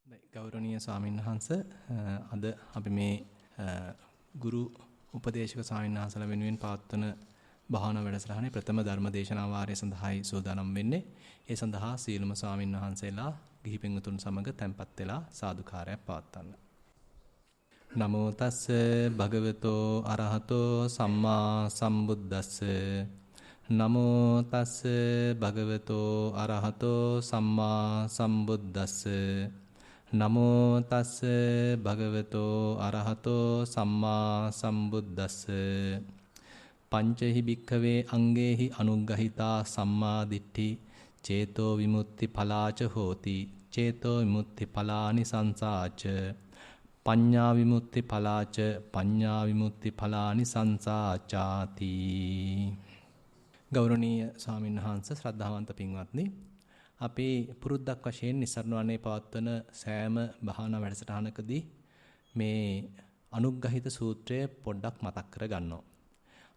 ගෞරවනීය ස්වාමීන් වහන්ස අද අපි මේ ගුරු උපදේශක ස්වාමීන් වහන්සේලා වෙනුවෙන් පවත්වන භාවනා වැඩසටහනේ ප්‍රථම ධර්ම දේශනා වාරය සඳහායි සූදානම් වෙන්නේ. ඒ සඳහා සීලම ස්වාමීන් වහන්සේලා ගිහි පින්වතුන් සමග tempත් වෙලා සාදුකාරයක් පවත්වන්න. නමෝ තස්ස භගවතෝ අරහතෝ සම්මා සම්බුද්දස්ස නමෝ තස්ස භගවතෝ අරහතෝ සම්මා සම්බුද්දස්ස නමෝ තස්ස භගවතෝ අරහතෝ සම්මා සම්බුද්දස්ස පංචහි භික්ඛවේ අංගේහි අනුග්ගහිතා සම්මා දිට්ඨි චේතෝ විමුක්ති ඵලාච හෝති චේතෝ විමුක්ති ඵලානි සංසාච පඤ්ඤා විමුක්ති ඵලාච පඤ්ඤා විමුක්ති ඵලානි සංසාචාති. ගෞරවනීය ස්වාමීන් වහන්සේ ශ්‍රද්ධාවන්ත පින්වත්නි, අපි පුරුද්දක් වශයෙන් නිස්සරණ වනේ පවත්වන සෑම භාවනා වැඩසටහනකදී මේ අනුග්‍රහිත සූත්‍රය පොඩ්ඩක් මතක් කර ගන්නවා.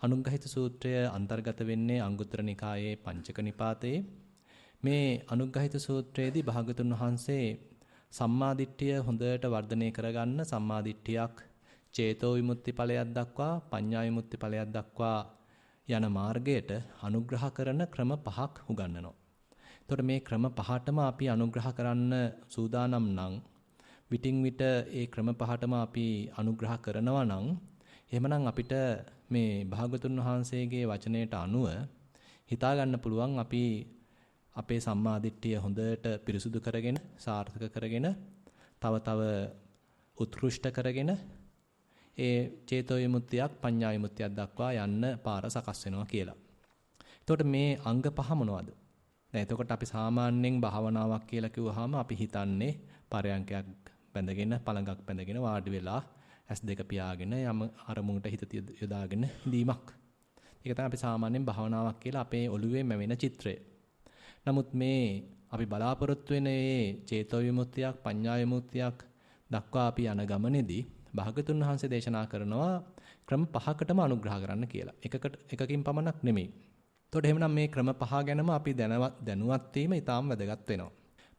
අනුග්‍රහිත සූත්‍රය අන්තර්ගත වෙන්නේ අංගුත්තර නිකායේ පංචක නිපාතයේ. මේ අනුග්‍රහිත සූත්‍රයේදී භාගතුන් වහන්සේ සම්මා දිට්ඨිය හොඳට වර්ධනය කරගන්න සම්මා දිට්ඨියක් චේතෝ විමුක්ති ඵලයක් දක්වා පඤ්ඤා විමුක්ති ඵලයක් දක්වා යන මාර්ගයට අනුග්‍රහ කරන ක්‍රම පහක් උගන්වනවා. එතකොට මේ ක්‍රම පහටම අපි අනුග්‍රහ කරන්න සූදානම් නම් විටින් විට ඒ ක්‍රම පහටම අපි අනුග්‍රහ කරනවා නම් එහෙමනම් අපිට මේ භාගතුන් වහන්සේගේ වචනයට අනුව හිතා ගන්න පුළුවන් අපි අපේ සම්මා දිට්ඨිය හොඳට පිරිසුදු කරගෙන සාර්ථක කරගෙන තව උත්කෘෂ්ඨ කරගෙන ඒ චේතෝ විමුක්තියක් පඤ්ඤා විමුක්තියක් දක්වා යන්න පාර සකස් වෙනවා කියලා. එතකොට මේ අංග පහ මොනවද? දැන් එතකොට අපි සාමාන්‍යයෙන් භාවනාවක් කියලා කිව්වහම අපි හිතන්නේ පරයන්කයක් බැඳගෙන පළඟක් බැඳගෙන වාඩි වෙලා S2 පියාගෙන යම අරමුණට හිත යොදාගෙන ඉඳීමක්. ඒක තමයි අපි සාමාන්‍යයෙන් භාවනාවක් කියලා අපේ ඔළුවේ මැවෙන චිත්‍රය. නමුත් මේ අපි බලාපොරොත්තු වෙන මේ චේතෝ විමුක්තියක් පඤ්ඤා විමුක්තියක් දක්වා අපි යන ගමනේදී භාගතුන් වහන්සේ දේශනා කරනවා ක්‍රම පහකටම අනුග්‍රහ කරන්න කියලා. එකකින් පමණක් නෙමෙයි. එතකොට එහෙමනම් මේ ක්‍රම පහ ගැනම අපි දැනුවත් වීම ඉතාම වැදගත් වෙනවා.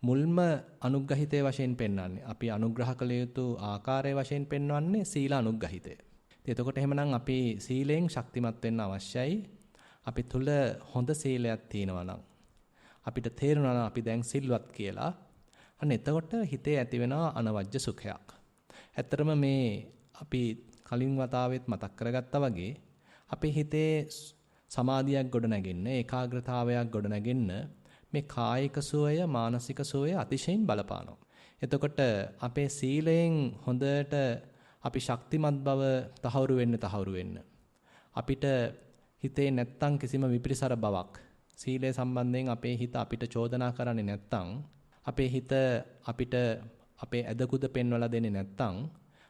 මුල්ම අනුග්‍රහිතයේ වශයෙන් පෙන්වන්නේ අපි අනුග්‍රහ කළ යුතු ආකාරයේ වශයෙන් පෙන්වන්නේ සීල අනුග්‍රහිතය. එතකොට එහෙමනම් අපි සීලෙන් ශක්තිමත් වෙන්න අවශ්‍යයි. අපි තුල හොඳ සීලයක් තියෙනවා නම් අපිට තේරෙනවා නම් අපි දැන් සිල්වත් කියලා. අන්න එතකොට හිතේ ඇති වෙනවා අනවජ්‍ය සුඛයක්. ඇත්තටම මේ අපි කලින් වතාවෙත් මතක් කරගත්තා වගේ අපේ හිතේ සමාධියක් ගොඩනැගෙන්න, ඒකාග්‍රතාවයක් ගොඩනැගෙන්න මේ කායික සුවය, මානසික සුවය අතිශයින් බලපානවා. එතකොට අපේ සීලයෙන් හොඳට අපි ශක්තිමත් බව තහවුරු වෙන්න අපිට හිතේ නැත්තම් කිසිම විපිරිසර බවක් සීලය සම්බන්ධයෙන් අපේ හිත අපිට චෝදනා කරන්නේ නැත්තම් අපේ හිත අපිට අපේ ඇදකුද පෙන්වලා දෙන්නේ නැත්තම්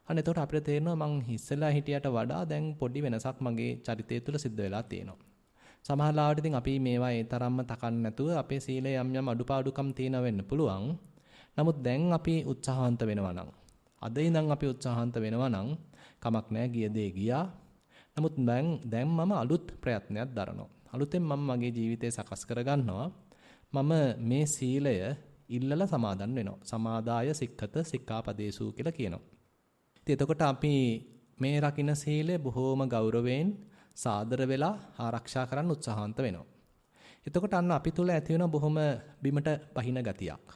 අන්න එතකොට අපිට තේරෙනවා මං ඉස්සෙල්ලා හිටියට වඩා දැන් පොඩි වෙනසක් මගේ චරිතය තුළ සිද්ධ වෙලා තියෙනවා. සමහර ලාවට ඉතින් අපි මේවා ඒ තරම්ම තකන්න නැතුව අපේ සීලේ යම් අඩුපාඩුකම් තියෙන වෙන්න පුළුවන්. නමුත් දැන් අපි උත්සාහවන්ත වෙනවා නම් අද ඉඳන් අපි උත්සාහවන්ත වෙනවා නම් කමක් නැහැ ගිය දේ ගියා. නමුත් දැන් මම අලුත් ප්‍රයත්නයක් දරනවා. අලුතෙන් මම මගේ ජීවිතය සකස් කරගන්නවා. මම මේ සීලය ඉල්ලලා සමාදන් වෙනවා. සමාදාය සික්ඛත සික්ඛාපදේසු කියලා කියනවා. ඉතින් එතකොට අපි මේ රකින්න සීලය බොහෝම ගෞරවයෙන් සාදර වෙලා ආරක්ෂා කරන්න උත්සාහවන්ත වෙනවා. එතකොට අන්න අපි තුල ඇති වෙන බොහොම බිමට පහින ගතියක්.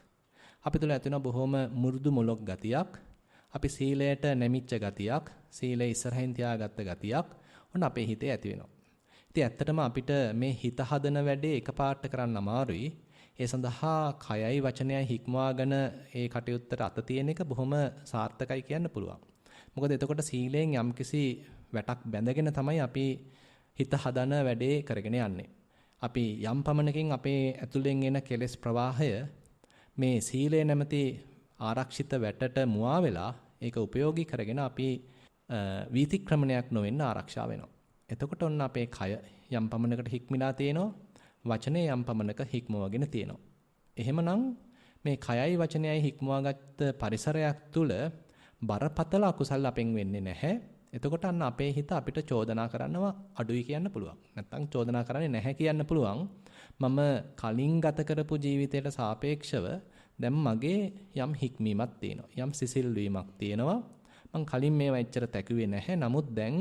අපි තුල ඇති වෙන බොහොම මුරුදු මොලොක් ගතියක්. අපි සීලයට නැමිච්ච ගතියක්, සීලය ඉස්සරහින් තියාගත්ත ගතියක් ඔන්න අපේ හිතේ ඇති වෙනවා. ඉතින් ඇත්තටම අපිට මේ හිත හදන වැඩේ එකපාරට කරන්න අමාරුයි. ඒ සඳහා කයයි වචනයයි හික්මවාගෙන ඒ කටයුත්තට අත තියෙන එක බොහොම සාර්ථකයි කියන්න පුළුවන්. මොකද එතකොට සීලයෙන් යම්කිසි වැටක් බැඳගෙන තමයි අපි හිත හදන වැඩේ කරගෙන යන්නේ. අපි යම් පමණකින් අපේ ඇතුලෙන් එන කෙලෙස් ප්‍රවාහය මේ සීලය නැමැති ආරක්ෂිත වැටට මුවා වෙලා ඒක ප්‍රයෝගී කරගෙන අපි වීතික්‍රමණයක් නොවෙන්න ආරක්ෂා වෙනවා. එතකොට ඔන්න අපේ කය යම් පමණකට හික්මිලා තියෙනවා. වචනේ යම් පමණක හික්මවගෙන තියෙනවා. එහෙමනම් මේ කයයි වචනයයි හික්මවාගත්ත පරිසරයක් තුල බරපතල අකුසල් අපෙන් වෙන්නේ නැහැ. එතකොට අන්න අපේ හිත අපිට චෝදනා කරනවා අඩුයි කියන්න පුළුවන්. නැත්තම් චෝදනා කරන්නේ නැහැ කියන්න පුළුවන්. මම කලින් ගත කරපු ජීවිතයට සාපේක්ෂව දැන් මගේ යම් හික්මීමක් තියෙනවා. යම් සිසිල් වීමක් තියෙනවා. මං කලින් මේවා එච්චර තැකුවේ නැහැ. නමුත් දැන්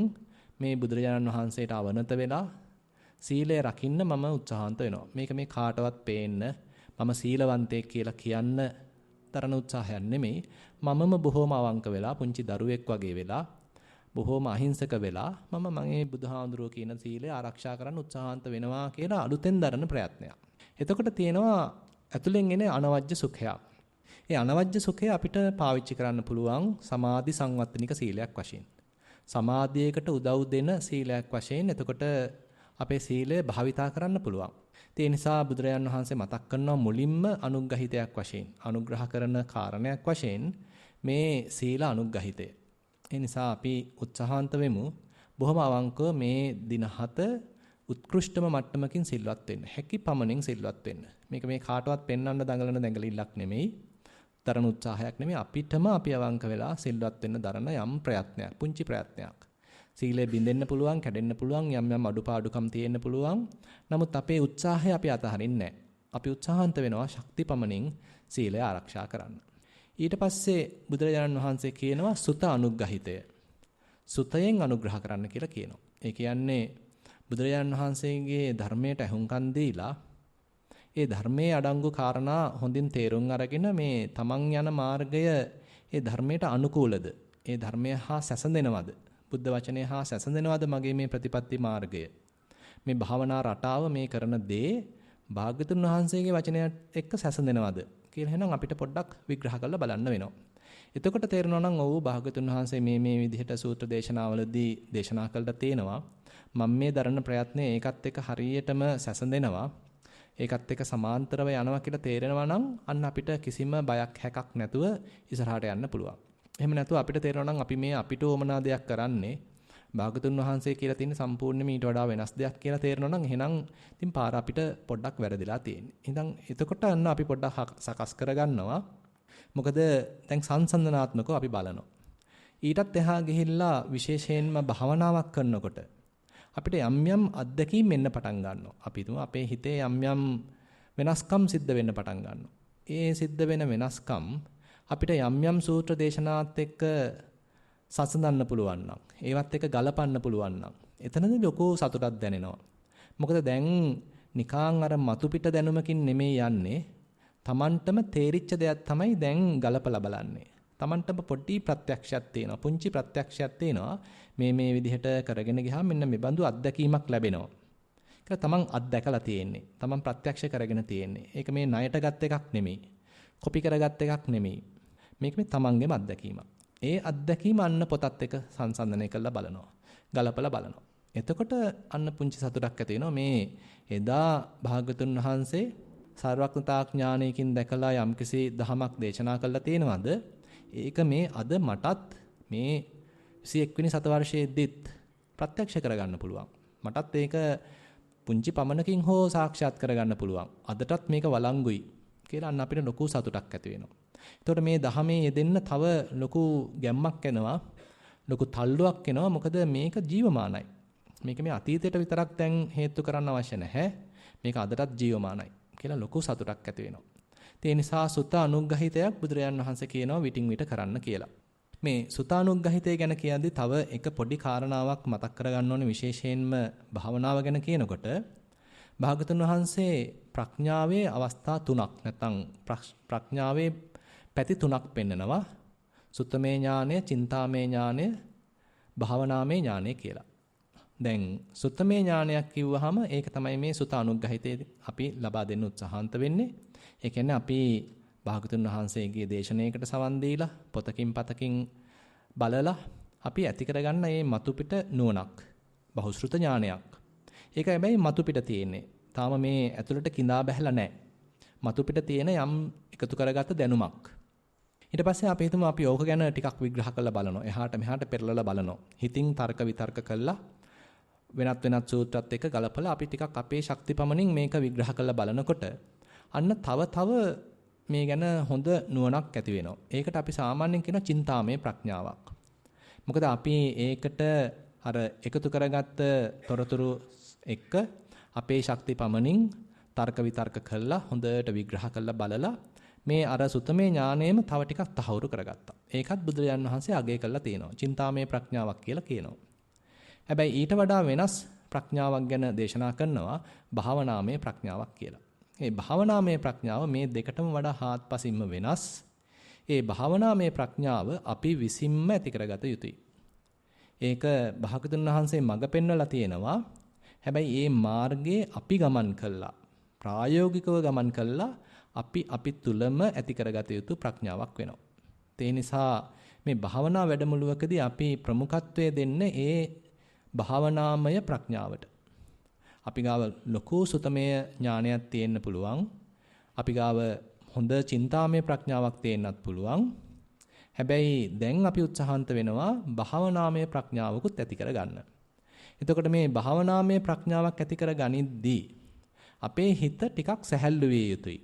මේ බුදුරජාණන් වහන්සේට අවනත වෙලා සීලය රකින්න මම උත්සාහන්ත වෙනවා. මේක මේ කාටවත් පේන්න මම සීලවන්තයෙක් කියලා කියන්න තරන උත්සාහයක් නෙමෙයි. මමම බොහොම අවංක වෙලා පුංචි දරුවෙක් වගේ වෙලා බොහොම අහිංසක වෙලා මගේ බුදුහාඳුරෝ කියන සීලය ආරක්ෂා කරන්න උත්සාහන්ත වෙනවා කියලා අලුතෙන් දරන ප්‍රයත්නයක්. එතකොට තියෙනවා ඇතුලෙන් එන අනවජ්‍ය සුඛයක්. ඒ අනවජ්‍ය සුඛය අපිට පාවිච්චි කරන්න පුළුවන් සමාධි සංවත්තනික සීලයක් වශයෙන්. සමාධියකට උදව් දෙන සීලයක් වශයෙන් එතකොට අපේ සීලය භාවිතා කරන්න පුළුවන්. ඒ නිසා බුදුරජාන් වහන්සේ මතක් කරනවා මුලින්ම අනුග්‍රහිතයක් වශයෙන් අනුග්‍රහ කරන කාරණයක් වශයෙන් මේ සීල අනුග්‍රහිතය. ඒ නිසා අපි උත්සාහන්ත වෙමු බොහොම අවංකව මේ දින 7 උත්කෘෂ්ඨම මට්ටමකින් සිල්වත් වෙන්න. හැකි පමණින් සිල්වත් වෙන්න. මේක මේ කාටවත් පෙන්වන්න දඟලන දැඟලිල්ලක් නෙමෙයි. තරන උත්සාහයක් නෙමෙයි අපිටම අපි අවංක වෙලා සිල්වත් වෙන්න දරන යම් ප්‍රයත්නයක්. පුංචි ප්‍රයත්නයක්. සීලය බිඳෙන්න පුළුවන්, කැඩෙන්න පුළුවන්, යම් අඩුපාඩුකම් තියෙන්න පුළුවන්. නමුත් අපේ උත්සාහය අපි අතහරින්නේ නැහැ. අපි උත්සාහන්ත වෙනවා ශක්ති පමණින් සීලය ආරක්ෂා කරන්න. ඊට පස්සේ බුදුරජාණන් වහන්සේ කියනවා සුත අනුග්‍රහිතය. සුතයෙන් අනුග්‍රහ කරන්න කියලා කියනවා. ඒ කියන්නේ බුදුරජාණන් වහන්සේගේ ධර්මයට අහුම්කම් දීලා ඒ ධර්මයේ අඩංගු කාරණා හොඳින් තේරුම් අරගෙන මේ තමන් යන මාර්ගය ඒ ධර්මයට අනුකූලද? ඒ ධර්මය හා සැසඳෙනවද? බුද්ධ වචනය හා සැසඳෙනවද මගේ මේ ප්‍රතිපත්ති මාර්ගය? මේ භාවනා රටාව මේ කරන දේ භාග්‍යතුන් වහන්සේගේ වචනයත් එක්ක සැසඳෙනවද කියලා එහෙනම් අපිට පොඩ්ඩක් විග්‍රහ කරලා බලන්න වෙනවා. එතකොට තේරෙනවා නම් ඔව් භාග්‍යතුන් වහන්සේ මේ විදිහට සූත්‍ර දේශනාවලදී දේශනා කළා තේනවා. මම මේ දරන ප්‍රයත්නය ඒකත් එක්ක හරියටම සැසඳෙනවා. ඒකත් එක්ක සමාන්තරව යනවා කියලා තේරෙනවා නම් අන්න අපිට කිසිම බයක් හැකක් නැතුව ඉස්සරහට යන්න පුළුවන්. එහෙම නැතුව අපිට තේරෙනවා නම් අපි මේ අපිට ඕමනා දෙයක් කරන්නේ භාගතුන් වහන්සේ කියලා තියෙන සම්පූර්ණයෙන්ම ඊට වඩා වෙනස් දෙයක් කියලා තේරෙනවා නම් එහෙනම් ඉතින් පාර අපිට පොඩ්ඩක් වැරදිලා තියෙන්නේ. ඉතින් එතකොට අන්න අපි පොඩ්ඩක් සකස් කරගන්නවා. මොකද දැන් සංසන්දනාත්මකව අපි බලනවා. ඊටත් එහා ගිහිල්ලා විශේෂයෙන්ම භාවනාවක් කරනකොට අපිට යම් අත්දැකීම් එන්න පටන් ගන්නවා. අපි හිතමු අපේ හිතේ යම් වෙනස්කම් සිද්ධ වෙන්න පටන් ගන්නවා. ඒ සිද්ධ වෙන වෙනස්කම් අපිට යම් සූත්‍ර දේශනාත් එක්ක සසඳන්න පුළුවන් නම් ඒවත් එක්ක ගලපන්න පුළුවන් නම් එතනදී ලොකු සතුටක් දැනෙනවා. මොකද දැන් නිකාං අර මතු පිට දැනුමකින් නෙමෙයි යන්නේ. Tamanටම තේරිච්ච දෙයක් තමයි දැන් ගලපලා බලන්නේ. Tamanටම පොඩි ප්‍රත්‍යක්ෂයක් තියෙනවා. පුංචි ප්‍රත්‍යක්ෂයක් තියෙනවා. මේ විදිහට කරගෙන ගියාම මෙන්න මේ බඳු අත්දැකීමක් ලැබෙනවා. කියලා Taman අත්දැකලා තියෙන්නේ. Taman ප්‍රත්‍යක්ෂ කරගෙන තියෙන්නේ. ඒක මේ ණයට ගත් එකක් නෙමෙයි. කොපි කරගත් එකක් නෙමෙයි. මේක මේ Tamanගේම අත්දැකීමක්. ඒ අත්දැකීම අන්න පොතත් එක්ක සංසන්දනය කරලා බලනවා. ගලපලා බලනවා. එතකොට අන්න පුංචි සතුටක් ඇති වෙනවා. මේ එදා භාගතුන් වහන්සේ සර්වඥතා ඥානයකින් දැකලා යම්කිසි දහමක් දේශනා කළා තියෙනවද? ඒක මේ අද මටත් මේ 21 වෙනි සතවර්ෂයේදීත් ප්‍රත්‍යක්ෂ කරගන්න පුළුවන්. මටත් ඒක පුංචි පමණකින් හෝ සාක්ෂාත් කරගන්න පුළුවන්. අදටත් මේක වළංගුයි කියලා අන්න අපිට ලොකු සතුටක් ඇති වෙනවා. එතකොට මේ දහමේ යෙදෙන්න තව ලොකු ගැම්මක් එනවා. ලොකු තල්ලුවක් එනවා. මොකද මේක ජීවමානයි. මේක මේ අතීතයට විතරක් දැන් හේතු කරන්න අවශ්‍ය නැහැ. මේක අදටත් ජීවමානයි කියලා ලොකු සතුටක් ඇති වෙනවා. ඒ නිසා සුත අනුග්‍රහිතයක් බුදුරජාන් වහන්සේ කියනවා විටින් විට කරන්න කියලා. මේ සුතානුග්‍රහිතය ගැන කියද්දි තව එක පොඩි කාරණාවක් මතක් කරගන්න ඕනේ විශේෂයෙන්ම භාවනාව ගැන කියනකොට භාගතුන් වහන්සේ ප්‍රඥාවේ අවස්ථා තුනක් නැත්නම් ප්‍රඥාවේ පැති තුනක් පෙන්නනවා. සුත්තමේ ඥානය, චින්තාමේ ඥානය, භාවනාමේ ඥානය කියලා. දැන් සුත්තමේ ඥානයක් කිව්වහම ඒක තමයි මේ සුත අනුග්‍රහිතේ අපි ලබා දෙන්න උත්සාහන්ත වෙන්නේ. ඒ කියන්නේ අපි භාගතුන් වහන්සේගේ දේශනාවකට සවන් දීලා පොතකින් පතකින් බලලා අපි ඇති කරගන්න මේ මතු පිට නුවණක් බහුශෘත ඥානයක්. ඒක හැබැයි මතු පිට තියෙන්නේ. තාම මේ ඇතුළට கிඳා බැහැලා නැහැ. මතු පිට තියෙන යම් එකතු කරගත්ත දැනුමක්. ඊට පස්සේ අපි හිතමු අපි ඕක ගැන ටිකක් විග්‍රහ කරලා බලනවා. එහාට මෙහාට පෙරලලා බලනවා. හිතින් තර්ක විතර්ක කළා වෙනත් සූත්‍රات එක්ක ගලපලා අපි ටිකක් අපේ ශක්තිපමණින් මේක විග්‍රහ කරලා බලනකොට අන්න තව මේ ගැන හොඳ නුවණක් ඇති වෙනවා. ඒකට අපි සාමාන්‍යයෙන් කියන චින්තාමය ප්‍රඥාවක්. මොකද අපි ඒකට අර එකතු කරගත්ත තොරතුරු එක්ක අපේ ශක්තිපමණින් තර්ක විතර්ක කළා හොඳට විග්‍රහ කරලා බලලා මේ අර සුතමේ ඥාණයම තව ටිකක් තහවුරු කරගත්තා. ඒකත් බුදුරජාන් වහන්සේ අගය කළා තියෙනවා. චින්තාමය ප්‍රඥාවක් කියලා කියනවා. හැබැයි ඊට වඩා වෙනස් ප්‍රඥාවක් ගැන දේශනා කරනවා භාවනාමය ප්‍රඥාවක් කියලා. මේ භාවනාමය ප්‍රඥාව මේ දෙකටම වඩා හාත්පසින්ම වෙනස්. ඒ භාවනාමය ප්‍රඥාව අපි විසින්ම ඇති කරගත යුතුයි. ඒක භාගතුන් වහන්සේ මඟ පෙන්වලා තියෙනවා. හැබැයි මේ මාර්ගයේ අපි ගමන් කළා. ප්‍රායෝගිකව ගමන් කළා අපි තුලම ඇති කරගත යුතු ප්‍රඥාවක් වෙනවා. ඒ නිසා මේ භාවනා වැඩමුළුවකදී අපි ප්‍රමුඛත්වය දෙන්නේ ඒ භාවනාමය ප්‍රඥාවට. අපි ගාව ලොකු සුතමය ඥානයක් තියෙන්න පුළුවන්. අපි ගාව හොඳ චින්තාමය ප්‍රඥාවක් තියෙන්නත් පුළුවන්. හැබැයි දැන් අපි උත්සාහන්ත වෙනවා භාවනාමය ප්‍රඥාවකුත් ඇති කරගන්න. එතකොට මේ භාවනාමය ප්‍රඥාවක් ඇති කරගනිද්දී අපේ හිත ටිකක් සැහැල්ලු විය යුතුයි.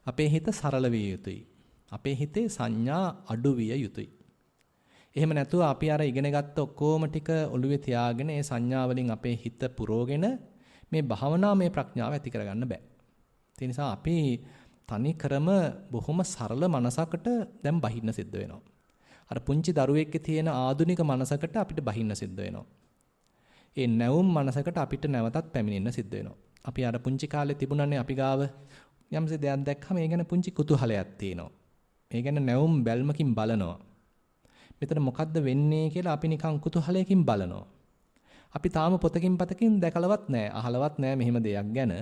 අපේ හිත සරල විය යුතුයි. අපේ හිතේ සංඥා අඩු විය යුතුයි. එහෙම නැතුව අපි අර ඉගෙන ගත්ත ඔක්කොම ටික ඔළුවේ තියාගෙන ඒ සංඥා වලින් අපේ හිත පුරවගෙන මේ භාවනාමය ප්‍රඥාව ඇති කරගන්න බෑ. ඒ නිසා අපි තනි ක්‍රම බොහොම සරල මනසකට දැන් බහින්න සිද්ධ වෙනවා. අර පුංචි දරුවෙක්ගේ තියෙන ආධුනික මනසකට අපිට බහින්න සිද්ධ වෙනවා. ඒ නැවුම් මනසකට අපිට නැවතත් පැමිණෙන්න සිද්ධ වෙනවා. අපි අර පුංචි කාලේ තිබුණනේ අපි ගාව යම්සේ දෙයක් දැක්කම ඒ ගැන පුංචි කුතුහලයක් තියෙනවා. ඒ ගැන නැවුම් බැල්මකින් බලනවා. මෙතන මොකද්ද වෙන්නේ කියලා අපි නිකන් කුතුහලයකින් බලනවා. අපි තාම පොතකින් පතකින් දැකලවත් නැහැ, අහලවත් නැහැ මෙහෙම දෙයක් ගැන.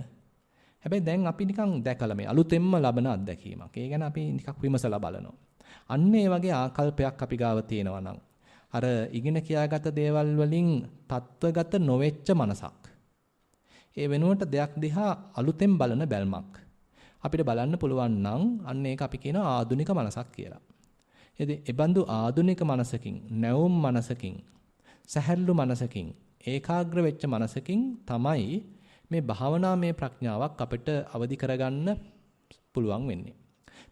හැබැයි දැන් අපි නිකන් දැකලා මේ අලුතෙන්ම ලබන අත්දැකීමක්. ඒ ගැන අපි නිකක් විමසලා බලනවා. අන්න ඒ වගේ ආකල්පයක් අපි ගාව තියෙනවා නම් අර ඉගෙන කියාගත දේවල් වලින් තත්වගත නොවෙච්ච මනසක්. ඒ වෙනුවට දෙයක් දිහා අලුතෙන් බලන බැල්මක්. අපිට බලන්න පුළුවන් නම් අන්න ඒක අපි කියන ආධුනික මනසක් කියලා. ඉතින් ඒ බඳු ආධුනික මනසකින්, නැවුම් මනසකින්, සැහැල්ලු මනසකින්, ඒකාග්‍ර වෙච්ච මනසකින් තමයි මේ භාවනාමය ප්‍රඥාවක් අපිට අවදි කරගන්න පුළුවන් වෙන්නේ.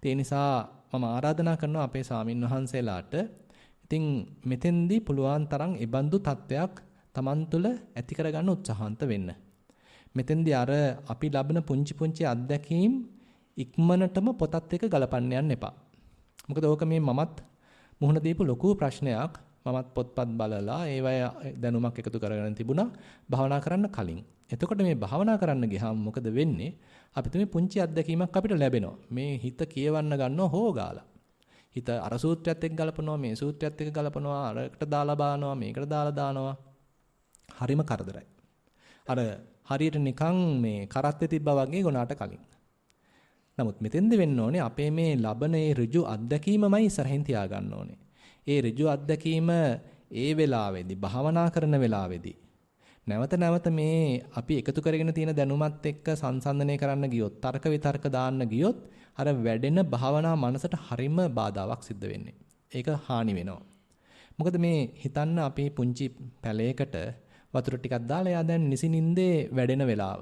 ඒ නිසා මම ආරාධනා කරනවා අපේ ස්වාමින් වහන්සේලාට ඉතින් මෙතෙන්දී පුළුවන් තරම් ඒ බඳු තත්වයක් Taman තුල ඇති කරගන්න උත්සාහන්ත වෙන්න. මෙතෙන්දී අර අපි ලබන පුංචි අත්දැකීම් ඉක්මනටම පොතත් එක්ක ගලපන්න යන්න එපා. මොකද ඕක මේ මමත් මුහුණ දීපු ලොකු ප්‍රශ්නයක්. මමත් පොත්පත් බලලා ඒවය දැනුමක් එකතු කරගෙන තිබුණා භාවනා කරන්න කලින්. එතකොට මේ භාවනා කරන්න ගියාම මොකද වෙන්නේ? අපිට මේ පුංචි අත්දැකීමක් අපිට ලැබෙනවා. මේ හිත කියවන්න ගන්නවා හොගාලා. හිත අර සූත්‍රයත් එක්ක ගලපනවා, මේ සූත්‍රයත් එක්ක ගලපනවා, අරකට දාලා බානවා, මේකට දාලා දානවා. හරිම කරදරයි. අර හරියට නිකන් මේ කරත්තේ තිබ්බා වගේ ගොනාට කලින්. නමුත් මෙතෙන්ද වෙන්න ඕනේ අපේ මේ ලබන ඒ ඍජු අත්දැකීමමයි ඉස්සරහින් තියාගන්න ඕනේ. ඒ ඍජු අත්දැකීම ඒ වෙලාවේදී භාවනා කරන වෙලාවේදී නැවත මේ අපි එකතු කරගෙන තියෙන දැනුමත් එක්ක සංසන්දනය කරන්න ගියොත් තර්ක විතර්ක දාන්න ගියොත් අර වැඩෙන භාවනා මනසට හරිම බාධාවක් සිද්ධ වෙන්නේ. ඒක හානි වෙනවා. මොකද මේ හිතන්න අපි පුංචි පැලයකට වතුර ටිකක් දාලා එයා දැන් නිසිනින්දේ වැඩෙන වෙලාව.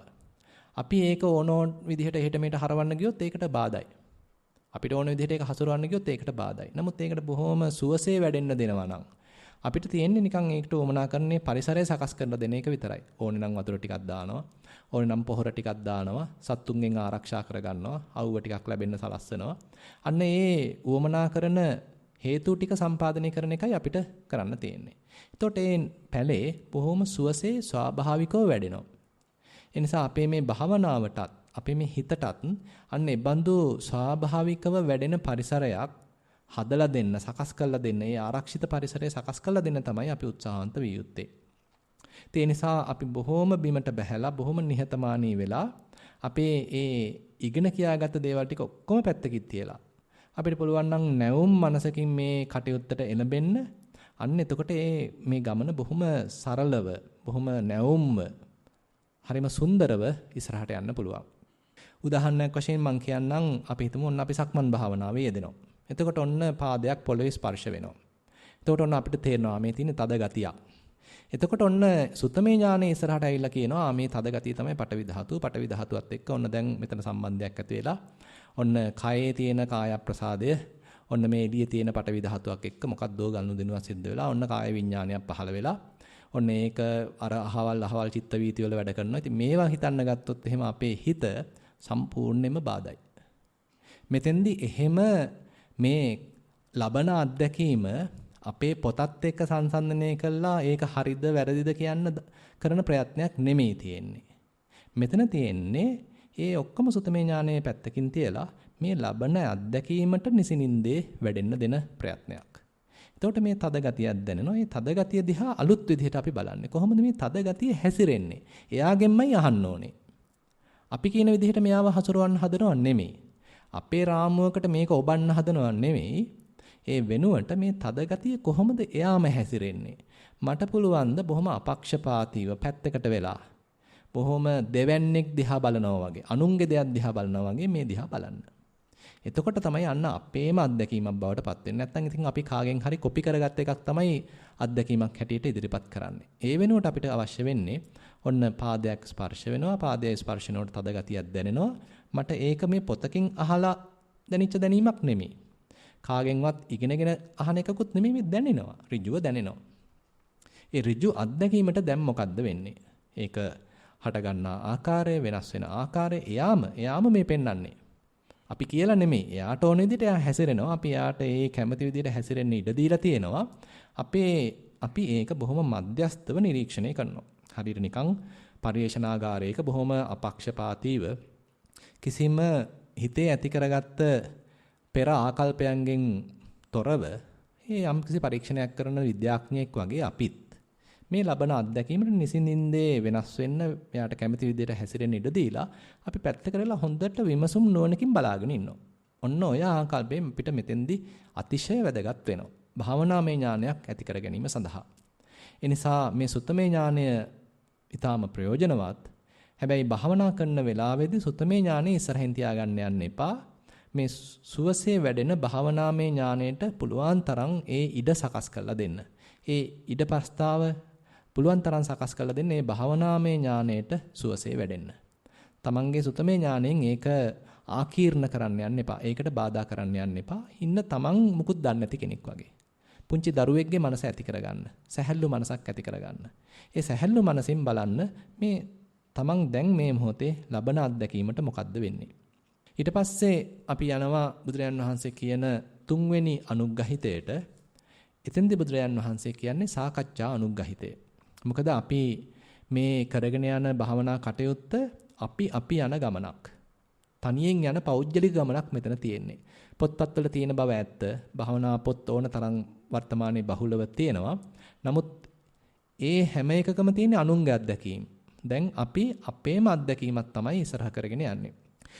අපි ඒක ඕන විදිහට එහෙට මෙහෙට හරවන්න ගියොත් ඒකට බාධායි. අපිට ඕන විදිහට ඒක හසුරවන්න ගියොත් ඒකට බාධායි. නමුත් ඒකට බොහොම සුවසේ වැඩෙන්න දෙනවා නම් අපිට තියෙන්නේ නිකන් ඒකට උවමනා කරන්නේ පරිසරය සකස් කරලා දෙන එක විතරයි. ඕනේ නම් වතුර ටිකක් දානවා. ඕනේ නම් පොහොර ටිකක් දානවා. සත්තුන්ගෙන් ආරක්ෂා කරගන්නවා. අවුව ටිකක් ලැබෙන්න සලස්සනවා. අන්න ඒ උවමනා කරන හේතු ටික සම්පාදනය කරන එකයි අපිට කරන්න තියෙන්නේ. එතකොට මේ පැලේ බොහොම සුවසේ ස්වාභාවිකව වැඩෙනවා. ඒ නිසා අපේ මේ භාවනාවටත් අපේ මේ හිතටත් අන්න ඒ බඳු ස්වාභාවිකව වැඩෙන පරිසරයක් හදලා දෙන්න, සකස් කරලා දෙන්න, ඒ ආරක්ෂිත පරිසරය සකස් කරලා දෙන්න තමයි අපි උත්සාහන්ත විය යුත්තේ. ඒ නිසා අපි බොහොම බිමට බැහැලා, බොහොම නිහතමානී වෙලා අපේ ඒ ඉගෙන කියාගත්ත දේවල් ටික ඔක්කොම පැත්තකින් තියලා අපිට පුළුවන් නම් නැවුම් මනසකින් මේ කටයුත්තට එළඹෙන්න. අන්න එතකොට මේ ගමන බොහොම සරලව, බොහොම නැවුම්ව, හරිම සුන්දරව ඉස්සරහට යන්න පුළුවන්. උදාහරණයක් වශයෙන් මම කියන්නම් අපි හිතමු ඔන්න අපි සක්මන් භාවනාවේ යෙදෙනවා. එතකොට ඔන්න පාදයක් පොළවේ ස්පර්ශ වෙනවා. එතකොට ඔන්න අපිට තේරෙනවා මේ තියෙන තද ගතියක්. එතකොට ඔන්න සුත්තමේ ඥානයේ ඉස්සරහට ඇවිල්ලා කියනවා මේ තද ගතිය තමයි පටවි ධාතුව. පටවි ධාතුවත් එක්ක ඔන්න දැන් මෙතන සම්බන්ධයක් ඇති වෙලා ඔන්න කයේ තියෙන කාය ප්‍රසාදය ඔන්න මේ එළියේ තියෙන පටවි ධාතුවක් එක්ක මොකක්දෝ ගනුදෙනුවක් සිද්ධ වෙලා ඔන්න කාය විඥානයක් පහළ වෙලා ඔන්න ඒක අර අහවල් චිත්ත වීති වල වැඩ කරනවා. ඉතින් මේවා හිතන්න ගත්තොත් එහෙම අපේ හිත සම්පූර්ණයෙන්ම බාධායි. මෙතෙන්දි එහෙම මේ ලබන අත්දැකීම අපේ පොතත් එක්ක සංසන්දනය කළා ඒක හරිද වැරදිද කියන්න කරන ප්‍රයත්නයක් නෙමෙයි තියෙන්නේ. මෙතන තියෙන්නේ ඒ ඔක්කොම සුතමේ ඥානයේ පැත්තකින් තියලා මේ ලබන අත්දැකීමට නිසින්ින්දේ වැඩෙන්න දෙන ප්‍රයත්නයක්. එතකොට මේ තද ගතියක් දැනෙනවා. මේ තද ගතිය දිහා අලුත් විදිහට අපි බලන්නේ. කොහොමද මේ තද ගතිය හැසිරෙන්නේ? එයාගෙන්මයි අහන්න ඕනේ. අපි කියන විදිහට මෙයාව හසුරවන්න හදනව නෙමෙයි. අපේ රාමුවකට මේක ඔබන්න හදනව නෙමෙයි. ඒ වෙනුවට මේ තද ගතිය කොහොමද එයාම හැසිරෙන්නේ? මට පුළුවන් ද බොහොම අපක්ෂපාතීව පැත්තකට වෙලා බොහොම දෙවන්නේක් දිහා බලනවා වගේ, අනුන්ගේ දෙයක් දිහා බලනවා වගේ මේ දිහා බලන්න. එතකොට තමයි අන්න අපේම අත්දැකීමක් බවට පත් වෙන්නේ. නැත්නම් ඉතින් අපි කාගෙන් හරි කොපි කරගත්ත එකක් තමයි අත්දැකීමක් හැටියට ඉදිරිපත් කරන්නේ. ඒ වෙනුවට අපිට අවශ්‍ය වෙන්නේ ඔන්න පාදයක් ස්පර්ශ වෙනවා. පාදයේ ස්පර්ශනෝට තද ගතියක් දැනෙනවා. මට ඒක මේ පොතකින් අහලා දැනෙච්ච දැනීමක් නෙමෙයි. කාගෙන්වත් ඉගෙනගෙන අහන එකකුත් නෙමෙයි මේ දැනෙනවා. ඍජුව දැනෙනවා. ඒ ඍජු අත්දැකීමට දැන් මොකද්ද වෙන්නේ? ඒක හට ගන්නා ආකාරය, වෙනස් වෙන ආකාරය එයාම මේ පෙන්වන්නේ. අපි කියලා නෙමෙයි. එයාට ඕන විදිහට එයා හැසිරෙනවා. අපි එයාට ඒ කැමති විදිහට හැසිරෙන්න ඉඩ දීලා තියෙනවා. අපි ඒක බොහොම මධ්‍යස්තව නිරීක්ෂණය කරනවා. හරියට නිකන් පරිේශනාගාරයක බොහොම අපක්ෂපාතීව කිසිම හිතේ ඇති කරගත්ත පෙර ආකල්පයන්ගෙන් තොරව යම්කිසි පරීක්ෂණයක් කරන විද්‍යාඥයෙක් වගේ අපිත් මේ ලබන අත්දැකීමට නිසින්ින්දේ වෙනස් වෙන්න එයාට කැමති විදිහට හැසිරෙන්න ඉඩ දීලා අපි පැත්ත කරලා හොඳට විමසුම් නුවණකින් බලාගෙන ඉන්නවා. ඔන්න ඔය ආකල්පයෙන් අපිට මෙතෙන්දි අතිශය වැදගත් වෙනවා. භාවනාමය ඥානයක් ඇති කර ගැනීම සඳහා. ඒ නිසා මේ සුත්තමේ ඥානය ඊටාම ප්‍රයෝජනවත්. හැබැයි භාවනා කරන වෙලාවේදී සුත්තමේ ඥානෙ ඉස්සරහින් තියාගන්න යන්න එපා. මේ සුවසේ වැඩෙන භාවනාමය ඥාණයට පුළුවන් තරම් ඒ ඉඩ සකස් කරලා දෙන්න. ඒ ඉඩ ප්‍රස්තාව පුළුවන් තරම් සකස් කරලා දෙන්න මේ භාවනාමය ඥාණයට සුවසේ වැඩෙන්න. තමන්ගේ සුතමේ ඥාණයෙන් ඒක ආකීර්ණ කරන්න යන්න එපා. ඒකට බාධා කරන්න යන්න එපා. ඉන්න තමන් මුකුත් දන්නේ නැති කෙනෙක් වගේ. පුංචි දරුවෙක්ගේ මනස ඇති කරගන්න. සැහැල්ලු මනසක් ඇති කරගන්න. ඒ සැහැල්ලු මනසින් බලන්න මේ තමන් දැන් මේ මොහොතේ ලබන අත්දැකීමට මොකද්ද වෙන්නේ. ඊට පස්සේ අපි යනවා බුදුරජාන් වහන්සේ කියන තුන්වෙනි අනුග්‍රහිතයට. එතෙන්දී බුදුරජාන් වහන්සේ කියන්නේ සාකච්ඡා අනුග්‍රහිතය. මොකද අපි මේ කරගෙන යන භාවනා කටයුත්ත අපි යන ගමනක්. තනියෙන් යන පෞද්ගලික ගමනක් මෙතන තියෙන්නේ. පොත්පත්වල තියෙන බව ඇත්ත. භාවනා පොත් ඕන තරම් වර්තමානයේ බහුලව තියෙනවා. නමුත් ඒ හැම එකකම තියෙන අනුන්ගේ අත්දැකීම්. දැන් අපි අපේම අත්දැකීමක් තමයි ඉස්සරහ කරගෙන යන්නේ.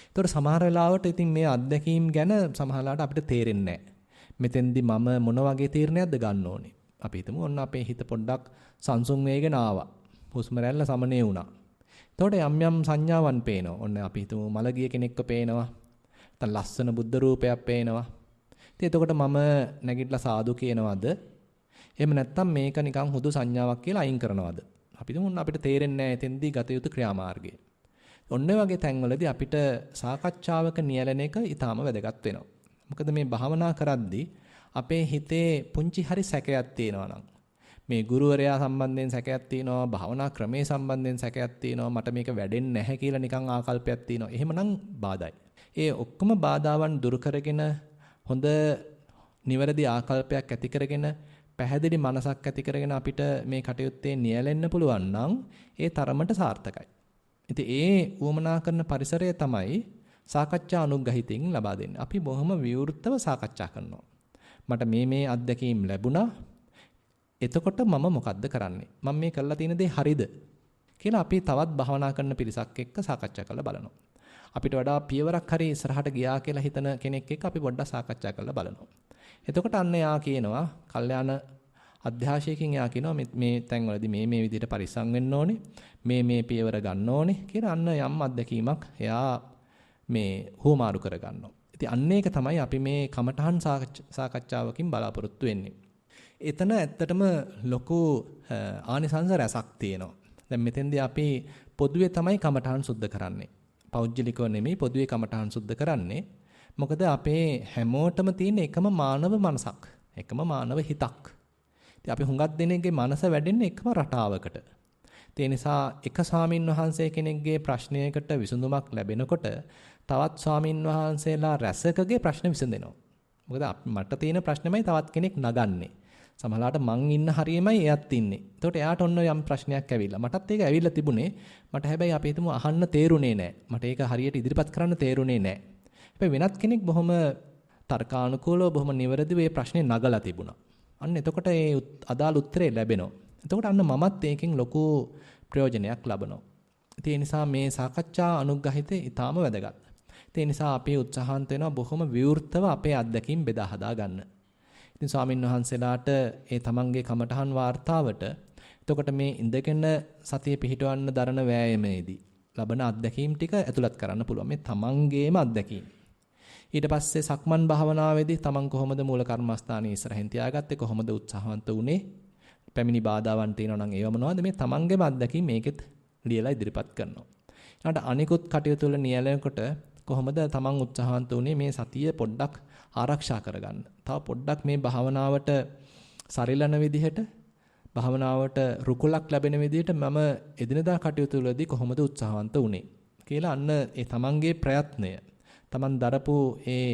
ඒතකොට සමහර වෙලාවට ඉතින් මේ අත්දැකීම් ගැන සමහරලාට අපිට තේරෙන්නේ නැහැ. මෙතෙන්දි මම මොන වගේ තීරණයක්ද ගන්න ඕනේ? අපි හිතමු ඔන්න අපේ හිත පොඩ්ඩක් සංසුන් වේගෙන ආවා. හුස්ම රැල්ල සමනේ වුණා. එතකොට යම් සංඥාවන් පේනවා. ඔන්න අපි හිතමු මලගිය කෙනෙක්ව පේනවා. නැත්නම් ලස්සන බුද්ධ රූපයක් පේනවා. ඉතින් එතකොට මම නැගිටලා සාදු කියනවද? එහෙම නැත්නම් මේක නිකන් හුදු සංඥාවක් කියලා අයින් කරනවද? අපි හිතමු ඔන්න අපිට තේරෙන්නේ නැහැ එතෙන්දී ගත යුතු ක්‍රියාමාර්ගය. ඔන්න වගේ තැන්වලදී අපිට සාකච්ඡාවක නියැලෙන එක ඊටාම වැදගත් වෙනවා. මොකද මේ භාවනා කරද්දී අපේ හිතේ පුංචි හරි සැකයක් තියෙනවා නම් මේ ගුරුවරයා සම්බන්ධයෙන් සැකයක් තියෙනවා, භාවනා ක්‍රමයේ සම්බන්ධයෙන් සැකයක් තියෙනවා, මට මේක වැඩෙන්නේ නැහැ කියලා නිකන් ආකල්පයක් තියෙනවා. එහෙමනම් බාධායි. ඒ ඔක්කොම බාධාවන් දුරු කරගෙන හොඳ නිවැරදි ආකල්පයක් ඇති කරගෙන පැහැදිලි මනසක් ඇති කරගෙන අපිට මේ කටයුත්තේ නියැලෙන්න පුළුවන් නම් ඒ තරමට සාර්ථකයි. ඉතින් ඒ වමනා කරන පරිසරය තමයි සාකච්ඡා අනුග්‍රහිතෙන් ලබා දෙන්නේ. අපි බොහොම විවෘතව සාකච්ඡා කරනවා. මට මේ අත්දැකීම් ලැබුණා. එතකොට මම මොකද්ද කරන්නේ? මම මේ කරලා තියෙන දේ හරිද? කියලා අපි තවත් භවනා කරන පිරිසක් එක්ක සාකච්ඡා කරලා බලනවා. අපිට වඩා පියවරක් හරි ඉස්සරහට ගියා කියලා හිතන කෙනෙක් එක්ක අපි පොඩ්ඩක් සාකච්ඡා කරලා බලනවා. එතකොට අන්න යා කියනවා, කල්යාණ අධ්‍යාශයකින් යා කියනවා මේ තැන්වලදී මේ විදිහට පරිස්සම් වෙන්න ඕනේ. මේ පියවර ගන්න ඕනේ කියලා අන්න යම් අත්දැකීමක් එයා මේ හුවමාරු කර ගන්නවා. ඉතින් අන්න ඒක තමයි අපි මේ කමඨහන් සාකච්ඡාවකින් බලාපොරොත්තු වෙන්නේ. එතන ඇත්තටම ලොකු ආනිසංස රැසක් තියෙනවා. දැන් මෙතෙන්දී අපි පොදුවේ තමයි කමඨහන් සුද්ධ කරන්නේ. පෞද්ගලිකව නෙමෙයි පොදුවේ කමඨහන් සුද්ධ කරන්නේ. මොකද අපේ හැමෝටම තියෙන එකම මානව මනසක්. එකම මානව හිතක්. ඉතින් අපි හුඟක් දෙනෙක්ගේ මනස වැඩෙන්නේ එකම රටාවකට. ඒ නිසා එක ස්වාමින් වහන්සේ කෙනෙක්ගේ ප්‍රශ්නයකට විසඳුමක් ලැබෙනකොට තවත් ස්වාමින් වහන්සේලා රැසකගේ ප්‍රශ්න විසඳෙනවා. මොකද මට තියෙන ප්‍රශ්නෙමයි තවත් කෙනෙක් නගන්නේ. සමහරවිට මං ඉන්න හරියමයි එයත් ඉන්නේ. එතකොට එයාට ඔන්න යම් ප්‍රශ්නයක් ඇවිල්ලා. මටත් ඒක ඇවිල්ලා තිබුණේ. මට හැබැයි අපි හිතමු අහන්න තේරුනේ නැහැ. මට ඒක හරියට ඉදිරිපත් කරන්න තේරුනේ නැහැ. හැබැයි වෙනත් කෙනෙක් බොහොම තර්කානුකූලව බොහොම නිවැරදිව මේ ප්‍රශ්නේ නගලා තිබුණා. අන්න එතකොට ඒ අදාළ උත්තරේ ලැබෙනවා. එතකොට අන්න මමත් ඒකෙන් ලොකු ප්‍රයෝජනයක් ලබනවා. ඒ නිසා මේ සාකච්ඡා අනුග්‍රහිතේ ඊටාම වැදගත්. ඒ නිසා අපි උත්සාහන්ත වෙනවා බොහොම විවෘතව අපේ අත්දැකීම් බෙදා හදා ගන්න. ඉතින් ස්වාමින් වහන්සේලාට ඒ තමන්ගේ කමඨහන් වාර්තාවට එතකොට මේ ඉඳගෙන සතිය පිහිටවන්න දරන වෑයමේදී ලබන අත්දැකීම් ටික ඇතුළත් කරන්න පුළුවන්. මේ තමන්ගේම අත්දැකීම්. ඊට පස්සේ සක්මන් භාවනාවේදී තමන් කොහොමද මූල කර්මස්ථානයේ ඉස්සරහින් තියාගත්තේ, කොහොමද උත්සාහවන්ත වුනේ, පැමිණි බාධාවන් තියෙනවා නම් ඒව මොනවද, මේ තමන්ගේම අත්දැකීම් මේකෙත් ලියලා ඉදිරිපත් කරනවා. ඊට අනිකුත් කටයුතු වල නියැලෙනකොට කොහොමද තමන් උත්සාහවන්ත වුනේ මේ සතිය පොඩ්ඩක් ආරක්ෂා කරගන්න. තව පොඩ්ඩක් මේ භාවනාවට සරිලන විදිහට, භාවනාවට රුකුලක් ලැබෙන විදිහට මම එදිනදා කටයුතු වලදී කොහොමද උත්සාහවන්ත වුනේ කියලා අන්න ඒ තමන්ගේ ප්‍රයත්නය, තමන් දරපු ඒ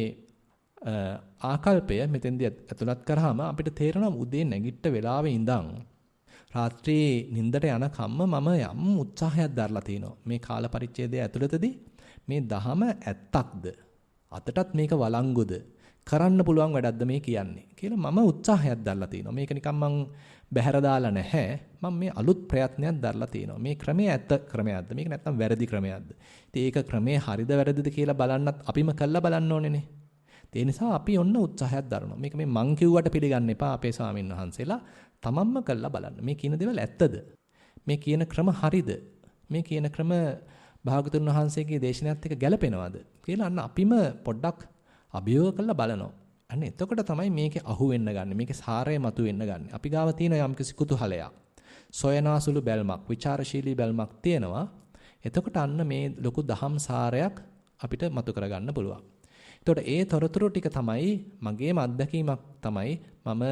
ආකල්පය මෙතෙන්දී ඇතුළත් කරාම අපිට තේරෙනවා උදේ නැගිට වෙලාවේ ඉඳන් රාත්‍රියේ නිින්දට යනකම්ම මම යම් උත්සාහයක් දරලා තිනවා. මේ කාල පරිච්ඡේදය ඇතුළතදී මේ දහම ඇත්තක්ද, අතටත් මේක වළංගුද, කරන්න පුළුවන් වැඩක්ද මේ කියන්නේ කියලා මම උත්සාහයක් දරලා තිනවා. මේක නිකන් මං බැහැර දාලා නැහැ. මම මේ අලුත් ප්‍රයත්නයක් දරලා තිනවා. මේ ක්‍රමය ඇත්ත ක්‍රමයක්ද, මේක නැත්නම් වැරදි ක්‍රමයක්ද? ඉතින් ඒක ක්‍රමේ හරිද වැරදිද කියලා බලන්නත් අපිම කළා බලන්න ඕනේනේ. ඒ නිසා අපි ඔන්න උත්සාහයක් දරනවා. මේක මේ මං කිව්වට පිළිගන්න එපා අපේ ස්වාමින් වහන්සේලා. තමන්ම කළා බලන්න. මේ කියන දේවල් ඇත්තද? මේ කියන ක්‍රම හරිද? මේ කියන ක්‍රම භාගතුන් වහන්සේගේ දේශනාවත් එක්ක ගැලපෙනවද කියලා අන්න අපිම පොඩ්ඩක් අභියෝග කරලා බලනවා. අන්න එතකොට තමයි මේකේ අහු වෙන්න ගන්න. මේකේ සාරය මතු වෙන්න ගන්න. අපි ගාව තියෙන යම්කිසි කුතුහලයක්, සොයනාසුළු බැල්මක්, ਵਿਚාරශීලී බැල්මක් තියෙනවා. එතකොට අන්න මේ ලොකු දහම් සාරයක් අපිට මතු කරගන්න පුළුවන්. එතකොට ඒ තොරතුරු ටික තමයි මගේම අත්දැකීමක් තමයි මම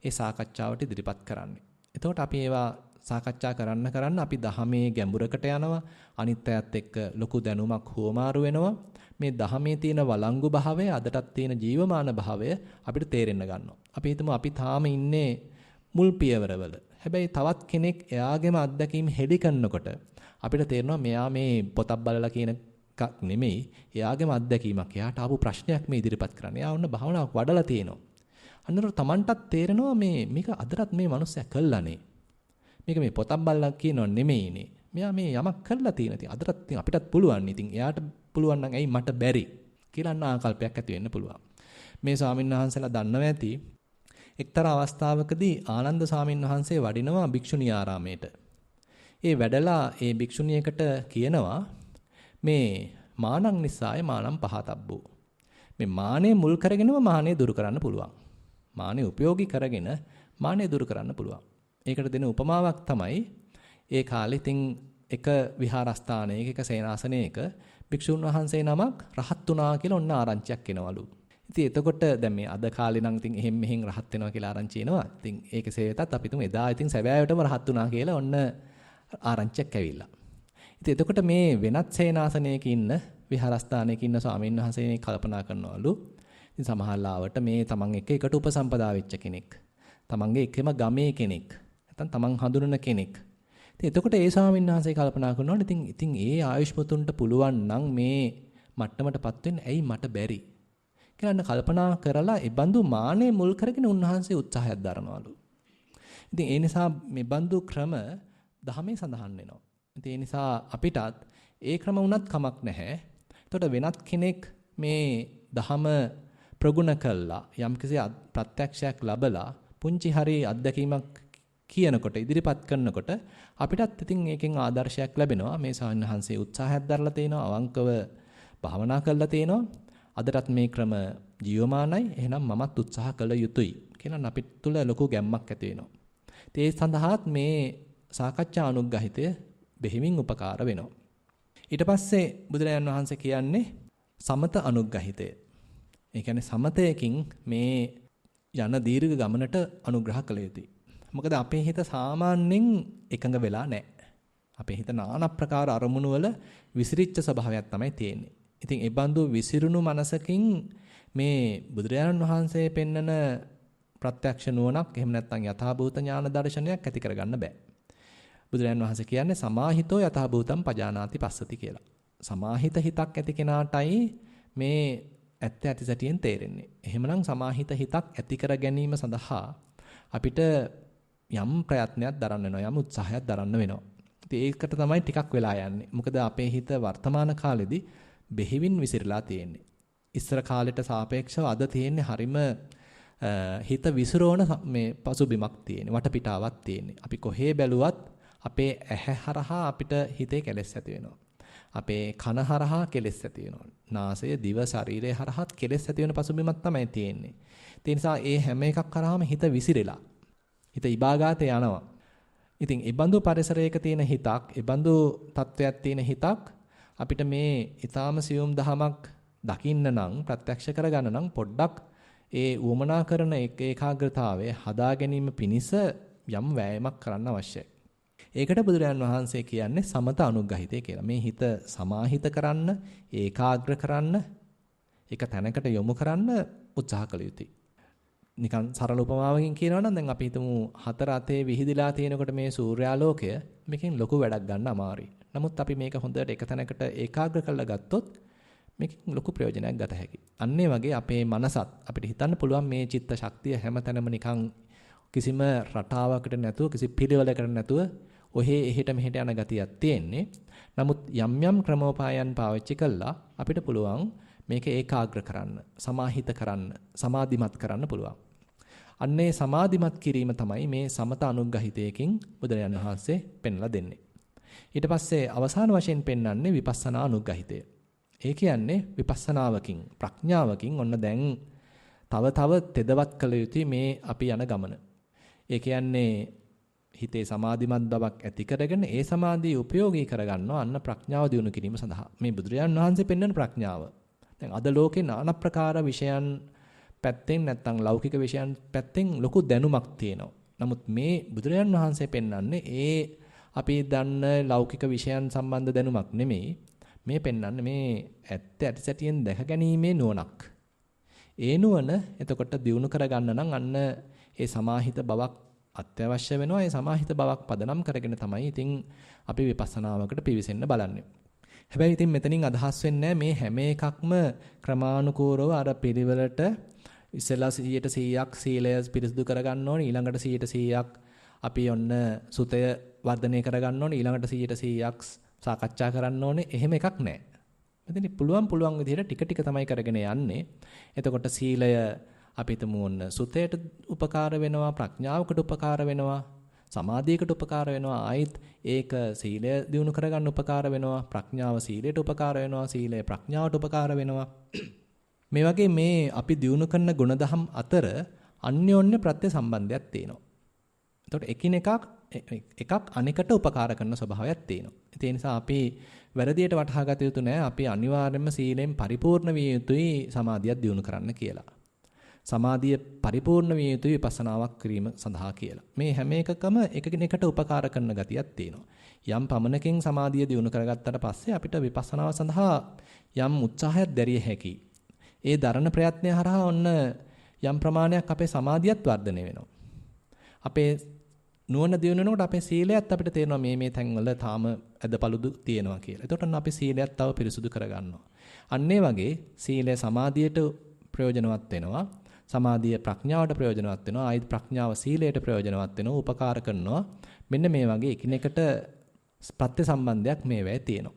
ඒ සාකච්ඡාවට ඉදිරිපත් කරන්නේ. එතකොට අපි ඒවා සාකච්ඡා කරන්න අපි දහමේ ගැඹුරකට යනවා. අනිත් අයත් එක්ක ලොකු දැනුමක් හුවමාරු වෙනවා. මේ දහමේ තියෙන වළංගු භාවය, අදටත් තියෙන ජීවමාන භාවය අපිට තේරෙන්න ගන්නවා. අපි හිතමු අපි තාම ඉන්නේ මුල් පියවරවල. හැබැයි තවත් කෙනෙක් එයාගේම අත්දැකීම් හෙළි කරනකොට අපිට තේරෙනවා මෙයා මේ පොතක් බලලා කියන එකක් නෙමෙයි. එයාගේම අත්දැකීමක්. එයාට ආපු ප්‍රශ්නයක් මේ ඉදිරිපත් කරන්නේ. එයා ඔන්න භාවනාවක් වඩලා තියෙනවා. අන්නතර Tamanටත් තේරෙනවා මේක අදටත් මේ මනුස්සයා කළානේ. මේක මේ පොතක් බලලා කියනව නෙමෙයිනේ. මෙයා මේ යමක් කරලා තියෙන. ඉතින් අදටත් අපිටත් පුළුවන්. ඉතින් එයාට පුළුවන් නම් ඇයි මට බැරි කියලා අන්න ආකල්පයක් ඇති වෙන්න පුළුවන්. මේ ස්වාමීන් වහන්සේලා දන්නවා ඇති. එක්තරා අවස්ථාවකදී ආනන්ද ස්වාමීන් වහන්සේ වඩිනවා භික්ෂුණී ආරාමයට. ඒ වැඩලා ඒ භික්ෂුණියකට කියනවා මේ මානං නිසාය මානං පහතබ්බෝ. මේ මානෙ මුල් කරගෙනම මානෙ දුරු කරන්න පුළුවන්. මානෙ උපයෝගී කරගෙන මානෙ දුරු කරන්න පුළුවන්. ඒකට දෙන උපමාවක් තමයි ඒ කාලේ ඉතින් එක විහාරස්ථානයක එක සේනාසනයක භික්ෂුන් වහන්සේ නමක් රහත් වුණා කියලා ඔන්න ආරංචියක් එනවලු. ඉතින් එතකොට දැන් මේ අද කාලේ නම් ඉතින් එහෙම් මෙහෙන් රහත් වෙනවා කියලා ආරංචි එනවා. ඉතින් ඒකසේ වෙතත් අපි තුමු එදා ඉතින් සැබෑවටම රහත් වුණා කියලා ඔන්න ආරංචියක් ඇවිල්ලා. ඉතින් එතකොට මේ වෙනත් සේනාසනයක ඉන්න විහාරස්ථානයක ඉන්න ස්වාමීන් වහන්සේ මේ කල්පනා කරනවලු. ඉතින් සමහරලාවට මේ තමන් එක්ක එකට උපසම්පදා වෙච්ච කෙනෙක්. තමන්ගේ එකම ගමේ කෙනෙක්. නැත්නම් තමන් හඳුනන කෙනෙක්. ඉතින් එතකොට ඒ ස්වාමීන් වහන්සේ කල්පනා කරනවලු ඉතින් ඒ ආයුෂ්මතුන්ට පුළුවන් නම් මේ මට්ටමටපත් වෙන්න ඇයි මට බැරි කියලා කල්පනා කරලා ඒ බඳු මානෙ මුල් කරගෙන උන්වහන්සේ උත්සාහයක් දරනවලු. ඉතින් ඒ නිසා මේ බඳු ක්‍රම දහමේ සඳහන් වෙනවා. ඉතින් ඒ නිසා අපිටත් ඒ ක්‍රම වුණත් කමක් නැහැ. එතකොට වෙනත් කෙනෙක් මේ දහම ප්‍රගුණ කළා යම්කිසි ප්‍රත්‍යක්ෂයක් ලැබලා පුංචි හරි අත්දැකීමක් කියනකොට ඉදිරිපත් කරනකොට අපිටත් ඉතින් ඒකෙන් ආදර්ශයක් ලැබෙනවා. මේ සාන්නහන්සේ උත්සාහයක් දරලා තිනවා, අවංකව භාවනා කරලා තිනවා. අදටත් මේ ක්‍රම ජීවමානයි. එහෙනම් මමත් උත්සාහ කළ යුතුයි කියලා අපිට තුල ලොකු ගැම්මක් ඇති වෙනවා. ඒ සඳහාත් මේ සාකච්ඡා අනුග්‍රහිතය බෙහෙමින් උපකාර වෙනවා. ඊට පස්සේ බුදුරජාණන් වහන්සේ කියන්නේ සමත අනුග්‍රහිතය. ඒ කියන්නේ සමතයකින් මේ යන දීර්ඝ ගමනට අනුග්‍රහ කළ යුතුයි. මොකද අපේ හිත සාමාන්‍යයෙන් එකඟ වෙලා නැහැ. අපේ හිත নানা ප්‍රකාර අරමුණු වල විසිරිච්ච ස්වභාවයක් තමයි තියෙන්නේ. ඉතින් ඒ බඳු විසිරුණු මනසකින් මේ බුදුරජාණන් වහන්සේ පෙන්නන ප්‍රත්‍යක්ෂ නුවණක් එහෙම නැත්නම් යථාභූත ඥාන දර්ශනයක් ඇති කරගන්න බෑ. බුදුරජාණන් වහන්සේ කියන්නේ සමාහිතෝ යථාභූතම් පජානාති පස්සති කියලා. සමාහිත හිතක් ඇති කෙනාටයි මේ ඇත්ත ඇති සැටියෙන් තේරෙන්නේ. එහෙමනම් සමාහිත හිතක් ඇති කර ගැනීම සඳහා අපිට යම් ප්‍රයත්නයක් දරන්න වෙනවා, යම් උත්සාහයක් දරන්න වෙනවා. ඉතින් ඒකට තමයි ටිකක් වෙලා යන්නේ. මොකද අපේ හිත වර්තමාන කාලෙදී බෙහෙවින් විසිරලා තියෙන්නේ. ඉස්සර කාලෙට සාපේක්ෂව අද තියෙන්නේ හරිම හිත විසිරවන මේ පසුබිමක් තියෙන්නේ, වටපිටාවක් තියෙන්නේ. අපි කොහේ බැලුවත් අපේ ඇහැ හරහා අපිට හිතේ කෙලෙස් ඇති වෙනවා. අපේ කන හරහා කෙලෙස් ඇති වෙනවා. නාසය, දිව, ශරීරය හරහාත් කෙලෙස් ඇති වෙන පසුබිමක් තමයි තියෙන්නේ. ඒ නිසා ඒ හැම එකක් කරාම හිත විසිරෙලා. හිත ඉබාගාතේ යනවා. ඉතින් ඒ බඳු පරිසරයක තියෙන හිතක්, ඒ බඳු තත්වයක් තියෙන හිතක් අපිට මේ ඊටාම සියුම් දහමක් දකින්න නම්, ප්‍රත්‍යක්ෂ කරගන්න නම් පොඩ්ඩක් ඒ උවමනා කරන ඒකාග්‍රතාවය හදා ගැනීම පිණිස යම් වෑයමක් කරන්න අවශ්‍යයි. ඒකට බුදුරජාන් වහන්සේ කියන්නේ සමත අනුග්‍රහිතය කියලා. මේ හිත සමාහිත කරන්න, ඒකාග්‍ර කරන්න, ඒක තැනකට යොමු කරන්න උත්සාහ කළ යුතුයි. නිකන් සරල උපමාවකින් කියනවා නම් දැන් අපි හිතමු හතර අතේ විහිදිලා තියෙනකොට මේ සූර්යාලෝකය මේකෙන් ලොකු වැඩක් ගන්න අමාරුයි. නමුත් අපි මේක හොඳට එක තැනකට ඒකාග්‍ර කරලා ගත්තොත් මේකෙන් ලොකු ප්‍රයෝජනයක් ගත හැකියි. අන්න ඒ වගේ අපේ මනසත් අපිට හිතන්න පුළුවන් මේ චිත්ත ශක්තිය හැමතැනම නිකන් කිසිම රටාවකට නැතුව, කිසි පිළිවෙලකට නැතුව ඔහේ එහෙට මෙහෙට යන ගතියක් තියෙන්නේ. නමුත් යම් යම් ක්‍රමෝපායන් පාවිච්චි කළා අපිට පුළුවන් මේක ඒකාග්‍ර කරන්න, සමාහිත කරන්න, සමාධිමත් කරන්න පුළුවන්. අන්නේ සමාධිමත් කිරීම තමයි මේ සමත අනුග්‍රහිතයකින් බුදුරජාණන් වහන්සේ පෙන්ලා දෙන්නේ. ඊට පස්සේ අවසාන වශයෙන් පෙන්වන්නේ විපස්සනා අනුග්‍රහිතය. ඒ කියන්නේ විපස්සනාවකින්, ප්‍රඥාවකින් ඔන්න දැන් තව තෙදවත් කළ යුතුයි මේ අපි යන ගමන. ඒ කියන්නේ හිතේ සමාධිමත් බවක් ඇති කරගෙන ඒ සමාධිය උපයෝගී කරගන්නවා අන්න ප්‍රඥාව දියුණු කිරීම සඳහා. මේ බුදුරජාණන් වහන්සේ පෙන්වන ප්‍රඥාව. දැන් අද ලෝකේ নানা ප්‍රකාර විෂයන් පැත්තෙන් නැත්නම් ලෞකික විෂයන් පැත්තෙන් ලොකු දැනුමක් තියෙනවා. නමුත් මේ බුදුරජාණන් වහන්සේ පෙන්වන්නේ ඒ අපි දන්න ලෞකික විෂයන් සම්බන්ධ දැනුමක් නෙමෙයි. මේ පෙන්වන්නේ මේ ඇත්ත ඇතිසැටියෙන් දැක ගැනීමේ නුවණක්. ඒ නුවණ එතකොට දියුණු කරගන්න නම් අන්න ඒ සමාහිත බවක් අත්‍යවශ්‍ය වෙනවා. ඒ සමාහිත බවක් පදනම් කරගෙන තමයි ඉතින් අපි විපස්සනාවකට පිවිසෙන්න බලන්නේ. හැබැයි ඉතින් මෙතනින් අදහස් වෙන්නේ මේ හැම එකක්ම ක්‍රමානුකූලව අර පිළිවෙලට ඉස්සෙල්ලා 100%ක් සීලය පිරිසිදු කරගන්න ඕනේ. ඊළඟට 100%ක් අපි ඔන්න සුතය වර්ධනය කරගන්න ඕනේ. ඊළඟට 100%ක් සාකච්ඡා කරන්න ඕනේ. එහෙම එකක් නැහැ. මෙතන පුළුවන් විදිහට ටික ටික තමයි කරගෙන යන්නේ. එතකොට සීලය අපි හිතමු ඔන්න සුතයට උපකාර වෙනවා, ප්‍රඥාවකට උපකාර වෙනවා, සමාධියකට උපකාර වෙනවා. ආයිත් ඒක සීලය දියුණු කරගන්න උපකාර වෙනවා, ප්‍රඥාව සීලයට උපකාර වෙනවා, සීලය ප්‍රඥාවට උපකාර වෙනවා. මේ වගේ මේ අපි දියුණු කරන ගුණධම් අතර අන්‍යෝන්‍ය ප්‍රත්‍ය සම්බන්ධයක් තියෙනවා. එතකොට එකක් අනෙකට උපකාර කරන ස්වභාවයක් තියෙනවා. ඒ නිසා අපි වැරදියට වටහා ගත යුතු නෑ අපි අනිවාර්යයෙන්ම සීලෙන් පරිපූර්ණ විය යුතුයි සමාධියක් දියුණු කරන්න කියලා. සමාධිය පරිපූර්ණ විය යුතුයි විපස්සනාවක් කිරීම සඳහා කියලා. මේ හැම එකකම එකකිනෙකට උපකාර කරන ගතියක් තියෙනවා. යම් පමණකින් සමාධිය දියුණු කරගත්තට පස්සේ අපිට විපස්සනාව සඳහා යම් උත්සාහයක් දැරිය හැකියි. ඒ දරන ප්‍රයත්නය හරහා ඔන්න යම් ප්‍රමාණයක් අපේ සමාධියත් වර්ධනය වෙනවා. අපේ නුවණ දියුණු වෙනකොට අපේ සීලයත් අපිට තේරෙනවා මේ තැන්වල තාම ඇදපළුදු තියෙනවා කියලා. එතකොට අපි සීලයත් තව පිරිසුදු කරගන්නවා. අන්න ඒ වගේ සීලය සමාධියට ප්‍රයෝජනවත් වෙනවා. සමාධිය ප්‍රඥාවට ප්‍රයෝජනවත් වෙනවා. ආයිත් ප්‍රඥාව සීලයට ප්‍රයෝජනවත් වෙනවා. උපකාර කරනවා. මෙන්න මේ වගේ එකිනෙකට ප්‍රත්‍ය සම්බන්ධයක් මේවැය තියෙනවා.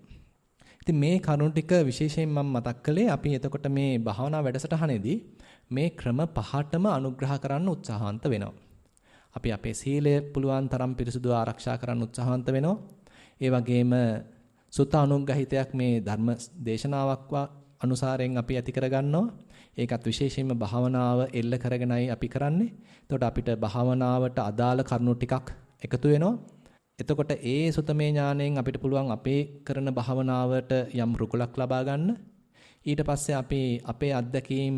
ඉතින් මේ කරුණු ටික විශේෂයෙන් මම මතක් කළේ අපි එතකොට මේ භාවනා වැඩසටහනේදී මේ ක්‍රම පහටම අනුග්‍රහ කරන්න උත්සාහන්ත වෙනවා. අපි අපේ සීලය පුළුවන් තරම් පිරිසුදු ආරක්ෂා කරන්න උත්සාහන්ත වෙනවා. ඒ වගේම සුත අනුග්‍රහිතයක් මේ ධර්ම දේශනාවක් අනුසාරයෙන් අපි ඇති කරගන්නවා. ඒකත් විශේෂයෙන්ම භාවනාව එල්ල කරගෙනයි අපි කරන්නේ. එතකොට අපිට භාවනාවට අදාළ කරුණු ටිකක් එකතු වෙනවා. එතකොට ඒ සුතමේ ඥාණයෙන් අපිට පුළුවන් අපේ කරන භාවනාවට යම් රුකුලක් ලබා ගන්න. ඊට පස්සේ අපි අපේ අත්දැකීම්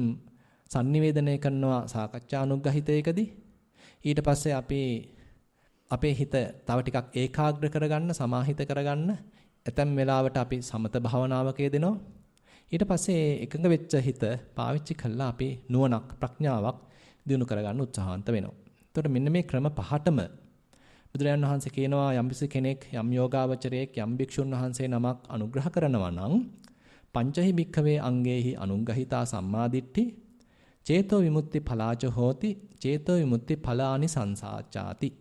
sannivedanaya කරනවා සාකච්ඡා අනුග්‍රහිතයකදී. ඊට පස්සේ අපි අපේ හිත තව ටිකක් ඒකාග්‍ර කරගන්න, සමාහිත කරගන්න ඇතැම් වෙලාවට අපි සමත භාවනාවක යෙදෙනවා. ඊට පස්සේ එකඟ වෙච්ච හිත පාවිච්චි කළා අපි නුවණක් ප්‍රඥාවක් දිනු කරගන්න උත්සාහන්ත වෙනවා. එතකොට මෙන්න මේ ක්‍රම පහටම බුදුරජාණන් වහන්සේ කියනවා යම්කිසි කෙනෙක් යම් යෝගාවචරයෙක් යම් භික්ෂුන් වහන්සේ නමක් අනුග්‍රහ කරනවා නම් පංචහි භික්ඛවේ අංගේහි අනුග්‍රහිතා සම්මාදිට්ඨි චේතෝ විමුක්ති ඵලාච හෝති චේතෝ විමුක්ති ඵලානි සංසාචාති.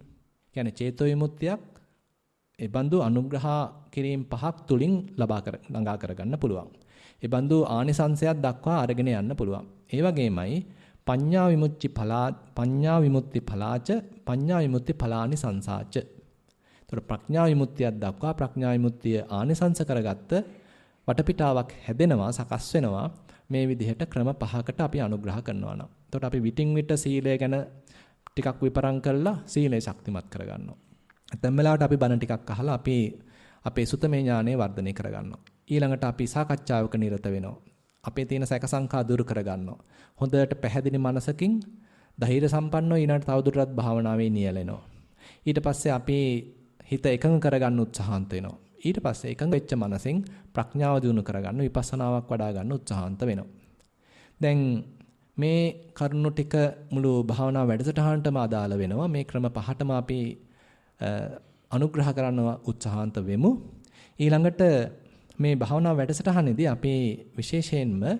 කියන්නේ චේතෝ විමුක්තියක් ඒ බඳු අනුග්‍රහ කිරීම පහක් තුලින් ළඟා කරගන්න පුළුවන්. ඒ බඳු ආනිසංසයක් දක්වා අරගෙන යන්න පුළුවන්. ඒ වගේමයි පඤ්ඤා විමුක්ති ඵලාච පඤ්ඤා විමුක්ති ඵලානි සංසාච. ඒතර ප්‍රඥා විමුක්තියක් දක්වා ප්‍රඥා විමුක්තිය ආනිසංස කරගත්ත වටපිටාවක් හැදෙනවා, සකස් වෙනවා. මේ විදිහට ක්‍රම පහකට අපි අනුග්‍රහ කරනවා නම්. එතකොට අපි විටින් විට සීලය ගැන ටිකක් විපරම් කරලා සීලය ශක්තිමත් කරගන්නවා. ඇතැම් වෙලාවට අපි බණ ටිකක් අහලා අපි අපේ සුතමේ ඥානය වර්ධනය කරගන්නවා. ඊළඟට අපි සාකච්ඡාවක නිරත වෙනවා. අපේ තියෙන සැක සංකා දුරු කරගන්නවා. හොඳට පැහැදිලි මනසකින් ධෛර්ය සම්පන්නව ඊළඟට තවදුරටත් භාවනාවේ නියැලෙනවා. ඊට පස්සේ අපි හිත එකඟ කරගන්න උත්සාහන්ත වෙනවා. ඊට පස්සේ එකඟ වෙච්ච මනසෙන් ප්‍රඥාව දිනු කරගන්න විපස්සනාවක් වඩා ගන්න උත්සාහන්ත වෙනවා. දැන් මේ කරුණු ටික මුළු භාවනා වැඩසටහනටම අදාළ වෙනවා. මේ ක්‍රම පහටම අපි අනුග්‍රහ කරන්න උත්සාහන්ත වෙමු. ඊළඟට මේ භාවනා වැඩසටහනේදී අපි විශේෂයෙන්ම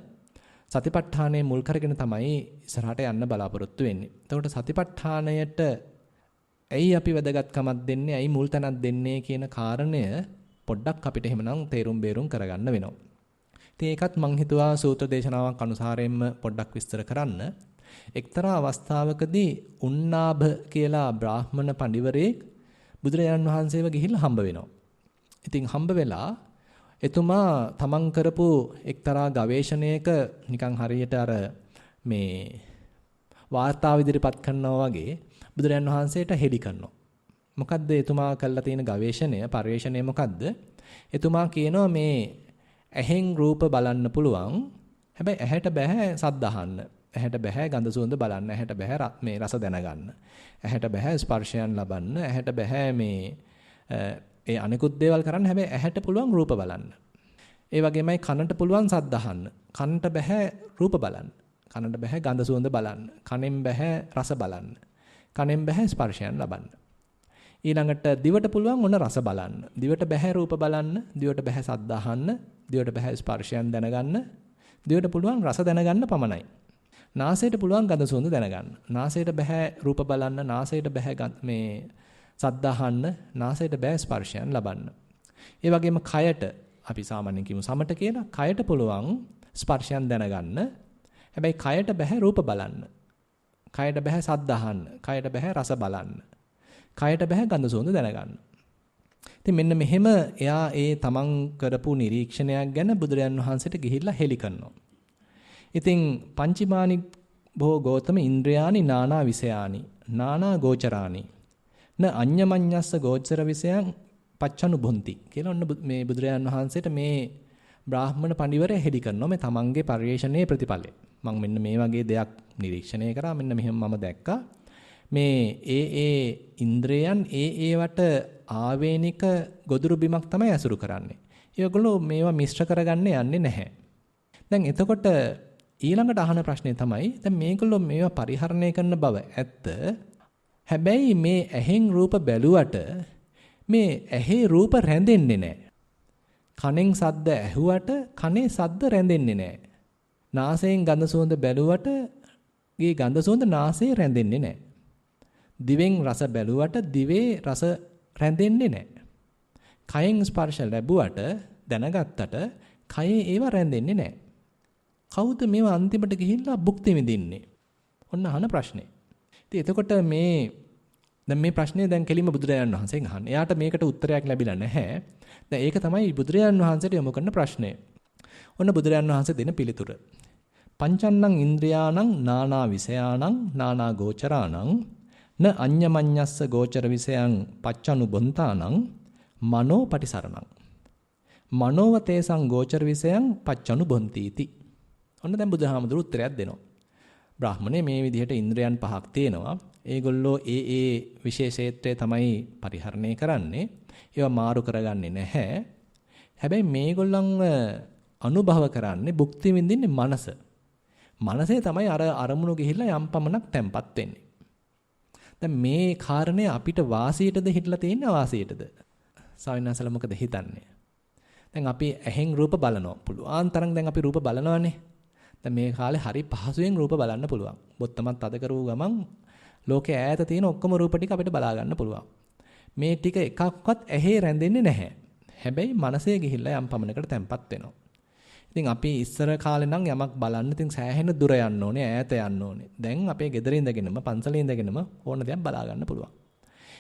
සතිපට්ඨානයේ මුල් කරගෙන තමයි ඉස්සරහට යන්න බලාපොරොත්තු වෙන්නේ. එතකොට සතිපට්ඨානයට ඇයි අපි වැදගත්කමක් දෙන්නේ, ඇයි මුල් තැනක් දෙන්නේ කියන කාරණය පොඩ්ඩක් අපිට එහෙමනම් තේරුම් බේරුම් කරගන්න වෙනවා. ඉතින් ඒකත් මම හිතුවා සූත්‍ර දේශනාවක් අනුසාරයෙන්ම පොඩ්ඩක් විස්තර කරන්න. එක්තරා අවස්ථාවකදී උන්නාභ කියලා බ්‍රාහ්මණ පඬිවරයෙක් බුදුරජාණන් වහන්සේව ගිහිල්ලා හම්බ වෙනවා. ඉතින් හම්බ වෙලා එතුමා තමන් කරපු එක්තරා ගවේෂණයක නිකන් හරියට අර මේ වාර්තාව ඉදිරිපත් කරනවා වගේ බුදුරජාණන් වහන්සේට හෙළි කරනවා. මොකද්ද එතුමා කළා තියෙන ගවේෂණය, පරිශ්‍රණය මොකද්ද? එතුමා කියනවා මේ ඇහෙන් රූප බලන්න පුළුවන්. හැබැයි ඇහැට බෑ සද්ද අහන්න. ඇහැට බෑ ගඳ සුවඳ බලන්න. ඇහැට බෑ මේ රස දැනගන්න. ඇහැට බෑ ස්පර්ශයන් ලබන්න. ඇහැට බෑ මේ ඒ අනිකුත් දේවල් කරන්න. හැබැයි ඇහැට පුළුවන් රූප බලන්න. ඒ වගේමයි කනට පුළුවන් සද්ද අහන්න. කනට බෑ රූප බලන්න. කනට බෑ ගඳ සුවඳ බලන්න. කනෙන් බෑ රස බලන්න. කනෙන් බෑ ස්පර්ශයන් ලබන්න. ඊළඟට දිවට පුළුවන් ඔන්න රස බලන්න. දිවට බෑ රූප බලන්න. දිවට බෑ සද්ද අහන්න. දිවට බෑ ස්පර්ශයන් දැනගන්න. දිවට පුළුවන් රස දැනගන්න පමණයි. නාසයට පුළුවන් ගඳ සුවඳ දැනගන්න. නාසයට බෑ රූප බලන්න. නාසයට බෑ මේ සද්ද අහන්න. නාසයට බෑ ස්පර්ශයන් ලබන්න. ඒ වගේම කයට අපි සාමාන්‍යයෙන් කියමු සමට කියලා. කයට පුළුවන් ස්පර්ශයන් දැනගන්න. හැබැයි කයට බෑ රූප බලන්න. කයට බෑ සද්ද අහන්න. කයට බෑ රස බලන්න. කයට බෑ ගඳ සුවඳ දැනගන්න. ඉතින් මෙන්න මෙහෙම එයා ඒ තමන් කරපු නිරීක්ෂණයක් ගැන බුදුරජාන් වහන්සේට ගිහිල්ලා හෙළි කරනවා. ඉතින් පංචමානි භෝ ගෝතම ඉන්ද්‍රයානි නානා විසයානි නානා ගෝචරානි න අඤ්ඤමඤ්ඤස්ස ගෝචර විසයන් පච්චනුබුන්ති කියලා ඔන්න මේ බුදුරජාන් වහන්සේට මේ බ්‍රාහ්මණ පඬිවරය හෙළි කරනවා මේ තමන්ගේ පරිශ්‍රණයේ ප්‍රතිඵලය. මම මෙන්න මේ වගේ දෙයක් නිරීක්ෂණය කරා. මෙන්න මෙහෙම මම දැක්කා. මේ ඒ ඉන්ද්‍රයන් ඒවට ආවේනික ගොදුරු බිමක් තමයි ඇසුරු කරන්නේ. ඒගොල්ලෝ මේවා මිශ්‍ර කරගන්න යන්නේ නැහැ. දැන් එතකොට ඊළඟට අහන ප්‍රශ්නේ තමයි දැන් මේගොල්ලෝ මේවා පරිහරණය කරන බව ඇත්ත. හැබැයි මේ ඇහෙන් රූප බැලුවට මේ ඇහි රූප රැඳෙන්නේ නැහැ. කනෙන් සද්ද ඇහුවට කනේ සද්ද රැඳෙන්නේ නැහැ. නාසයෙන් ගඳ සුවඳ බැලුවට ගේ ගඳ සුවඳ නාසයේ රැඳෙන්නේ නැහැ. දිවෙන් රස බැලුවට දිවේ රස රැඳෙන්නේ නැහැ. කයෙන් ස්පර්ශ ලැබුවට දැනගත්තට කයේ ඒව රැඳෙන්නේ නැහැ. කවුද මේව අන්තිමට ගිහිල්ලා භුක්ති විඳින්නේ? ඔන්න අහන ප්‍රශ්නේ. ඉතින් එතකොට දැන් මේ ප්‍රශ්නේ දැන් කෙලින්ම බුදුරජාණන් වහන්සේගෙන් අහන්න. එයාට මේකට උත්තරයක් ලැබිලා නැහැ. දැන් ඒක තමයි බුදුරජාණන් වහන්සේට යොමු කරන ප්‍රශ්නය. ඔන්න බුදුරජාණන් වහන්සේ දෙන පිළිතුර. පංචන්නං ඉන්ද්‍රියාණං නානා විසයාණං නානා ගෝචරාණං න අඤ්ඤමඤ්ඤස්ස ගෝචර විසයන් පච්චනුබොන්තානං මනෝ පටිසරණං මනෝවතේසං ගෝචර විසයන් පච්චනුබොන්තිති. ඔන්න දැන් බුදුහාමුදුරු උත්තරයක් දෙනවා. බ්‍රාහමණය මේ විදිහට ඉන්ද්‍රයන් පහක් තියෙනවා. ඒගොල්ලෝ ඒ විශේෂේත්‍රය තමයි පරිහරණය කරන්නේ. ඒවා මාරු කරගන්නේ නැහැ. හැබැයි මේගොල්ලන්ව අනුභව කරන්නේ භුක්ති විඳින්නේ මනස. මනසේ තමයි අර අරමුණු ගිහිල්ලා යම් පමණක් තැම්පත් වෙන්නේ. දැන් මේ කාරණේ අපිට වාසියටද හිටලා තියෙන්නේ අවාසියටද? සාවිනාසල මොකද හිතන්නේ? දැන් අපි ඇහෙන් රූප බලනවා. පුළුවන් තරම් දැන් අපි රූප බලනවානේ. දැන් මේ කාලේ හරි පහසුවෙන් රූප බලන්න පුළුවන්. බොත්තමත් අද කරව ගමන් ලෝකේ ඈත තියෙන ඔක්කොම රූප ටික අපිට බලා ගන්න පුළුවන්. මේ ටික එකක්වත් ඇහි රැඳෙන්නේ නැහැ. හැබැයි මනසේ ගිහිල්ලා යම් පමණකට තැම්පත් වෙනවා. ඉතින් අපි ඉස්සර කාලේ නම් යමක් බලන්න ඉතින් සෑහෙන දුර යන්න ඕනේ, ඈත යන්න ඕනේ. දැන් අපේ ගෙදර ඉඳගෙනම පන්සලේ ඉඳගෙනම ඕන දෙයක් බලා ගන්න පුළුවන්.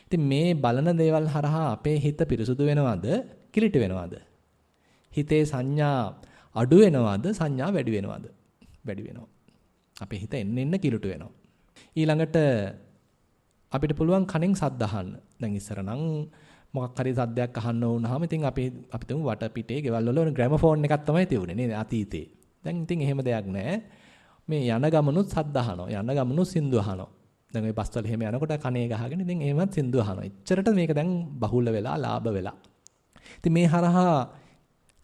ඉතින් මේ බලන දේවල් හරහා අපේ හිත පිරිසුදු වෙනවද, කිලිට වෙනවද? හිතේ සංඥා අඩු වෙනවද, සංඥා වැඩි වෙනවද? වැඩි වෙනවා. අපේ හිත එන්න කිලිට වෙනවා. ඊළඟට අපිට පුළුවන් කනෙන් සද්ද අහන්න. දැන් ඉස්සර නම් මොකක් හරි සද්දයක් අහන්න වුණාම ඉතින් අපි තුමු වටපිටේ ගෙවල් වල ග්‍රැමෆෝන් එකක් තමයි තියුනේ නේද අතීතේ. දැන් ඉතින් එහෙම දෙයක් නැහැ. මේ යන ගමනුත් සද්ද අහනවා. යන ගමනුත් සින්දු අහනවා. දැන් ওই බස්වල එහෙම යනකොට කනේ ගහගෙන ඉතින් එහෙමත් සින්දු අහනවා. එච්චරට මේක දැන් බහුල වෙලා ලාභ වෙලා. ඉතින් මේ හරහා